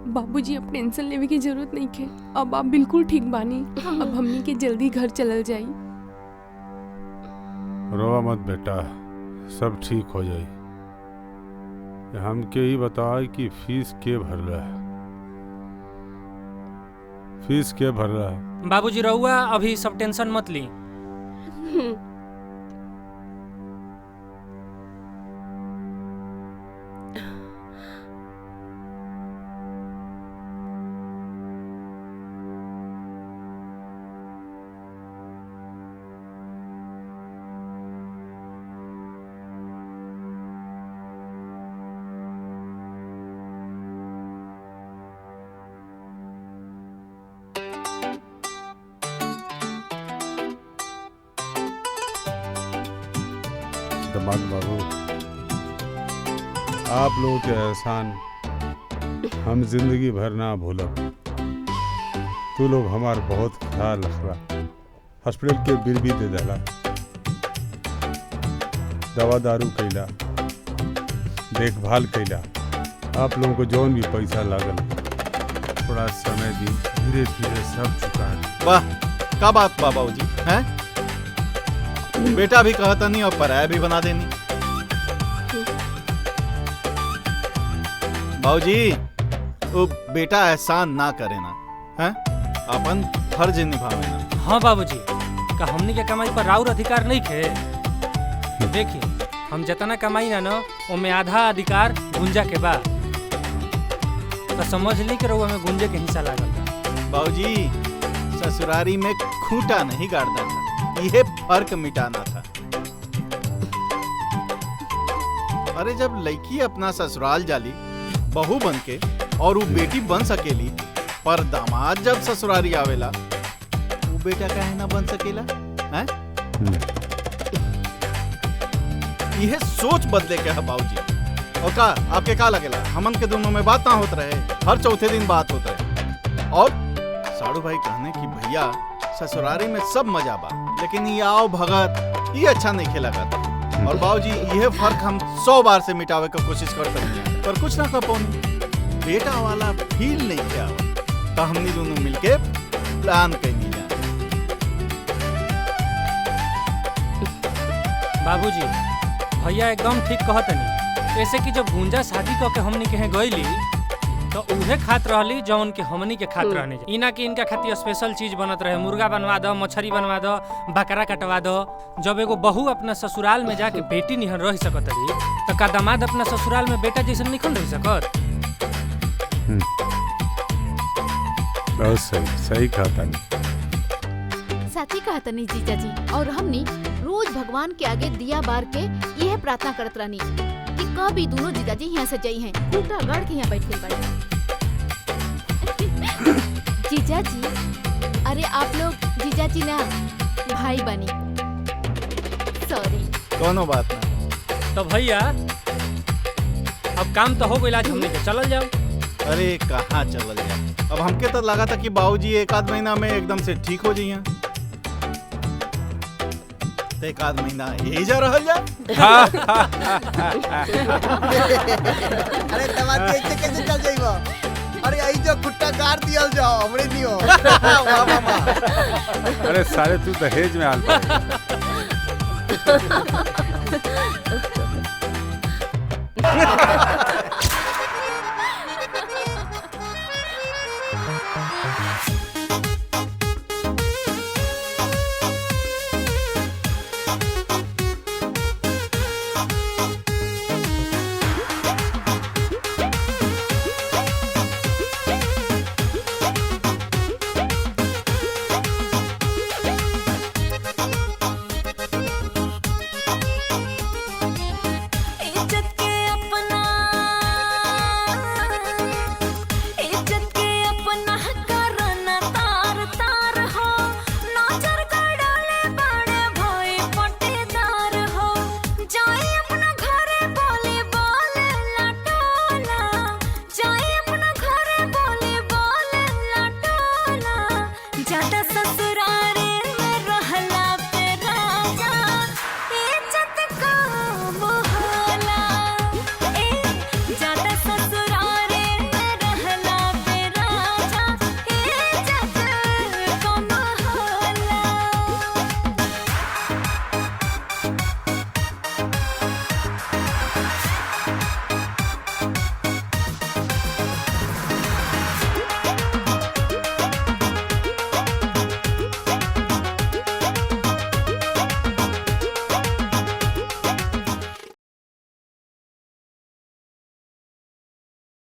बाबूजी अब टेंशन लेवे की जरूरत नहीं है, अब आप बिल्कुल ठीक बानी। अब हमनी के जल्दी घर चलल जाई। रोवा मत बेटा, सब ठीक हो जाई। हमके ही बताए कि फीस के भर रहा है? फीस के भर रहा है? बाबूजी रहुआ अभी सब टेंशन मत ली। दमाद बाबू, आप लोगों के एहसान हम जिंदगी भर ना भूलब। तू लोग हमार बहुत ख्याल रखला, हॉस्पिटल के बिल भी दे देला, दवा दारू कैला, देखभाल कैला। आप लोगों को जौन भी पैसा लागल थोड़ा समय दी, धीरे धीरे सब चुका है। वाह, का बात बाबूजी हैं? बेटा भी कहता नहीं और पराया भी बना देनी। बाबूजी वो बेटा एहसान ना करे ना, हैं? अपन फर्ज निभावे ना। हाँ बाबूजी, का हमनी के कमाई पर राउर अधिकार नहीं खे? देखिए, हम जितना कमाई ना ओमे आधा अधिकार गुंजा के बा, तो समझ ली कि रउआ में गुंजे के हिस्सा लागल बा। बाबूजी ससुरारी में खूंटा नहीं गाड़ता था, ये फर्क मिटाना था। अरे जब लड़की अपना ससुराल जाली बहू बन के और वो बेटी बन सकेली, पर दामाद जब ससुरारी आवेला वो बेटा काहे ना बन सकेला? हैं? यह सोच बदले के है बाबूजी। और का आपके का लगेला हमन के दोनों में बात ना होत रहे, हर चौथे दिन बात होत रहे। और साड़ू भाई कहने की भैया ससुरारी में सब मजा बा, लेकिन ये आओ भगत ये अच्छा नहीं खेला करता। और बाबूजी यह फर्क हम 100 बार से मिटावे का कोशिश करते हैं, पर कुछ ना कर पाऊंगी। बेटा वाला फील नहीं किया, तो हमनी दोनों मिलके प्लान करनी जाए। बाबूजी भैया एकदम ठीक कहतनी। ऐसे कि जब गुंजा शादी क के हमनी के गईली तो उहे खात रहली जौन के हमनी के खात रहने। इना कि इनका खातिर स्पेशल चीज बनत रहे, मुर्गा बनवा दो, मछली बनवा दो, बकरा कटवा दो। जब एगो बहू अपना ससुराल में जाके बेटी निहन रह सकत रही, तो का दामाद अपना ससुराल में बेटा जैसे निकल रह सकत? बहुत सही, सही कहता नहीं। साथी कहता नहीं जीजा जी। और हमनी रोज भगवान के आगे दिया बार के यह प्रार्थना करत रहनी कि कभी दोनों जीजा जी यहाँ से जाई हैं, खूंटा गाड़ के यहाँ बैठ के बड़े। जीजा जी, अरे आप लोग जीजा जी ना भाई बनी। सॉरी। दोनों बात ना। तो भैया अब काम तो हो गई, आज हमने के चलल जाओ। अरे कहाँ चलल जाए? अब हमके तो लगा था कि बाबूजी एक आध महीना में एकदम से ठीक हो जाइए। तो एक आध महीना यही जा रहा जा। अरे दमाद कैसे कैसे चल जाइबो? अरे यही दियो खुट्टा गाड़ दियल जाओ हमरे दियो वाह मामा अरे सारे तू दहेज में आल पा